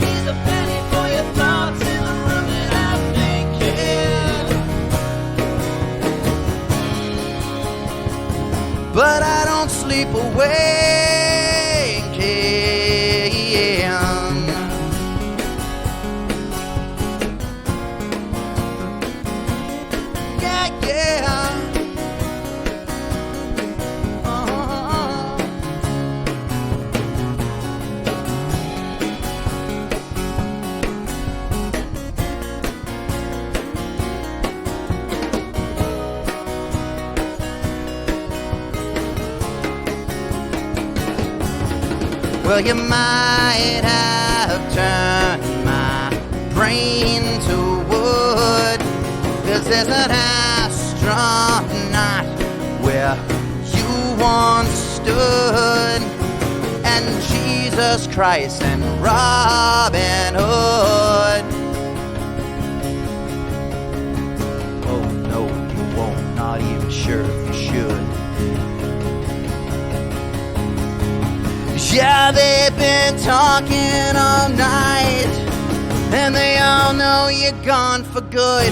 He's a penny for your thoughts in the room that I'm thinking. But I don't sleep away. Well, you might have turned my brain to wood, 'cause there's an astronaut where you once stood, and Jesus Christ and Robin Hood. Oh no, you won't, not even sure if you should. Yeah, they've been talking all night, and they all know you're gone for good.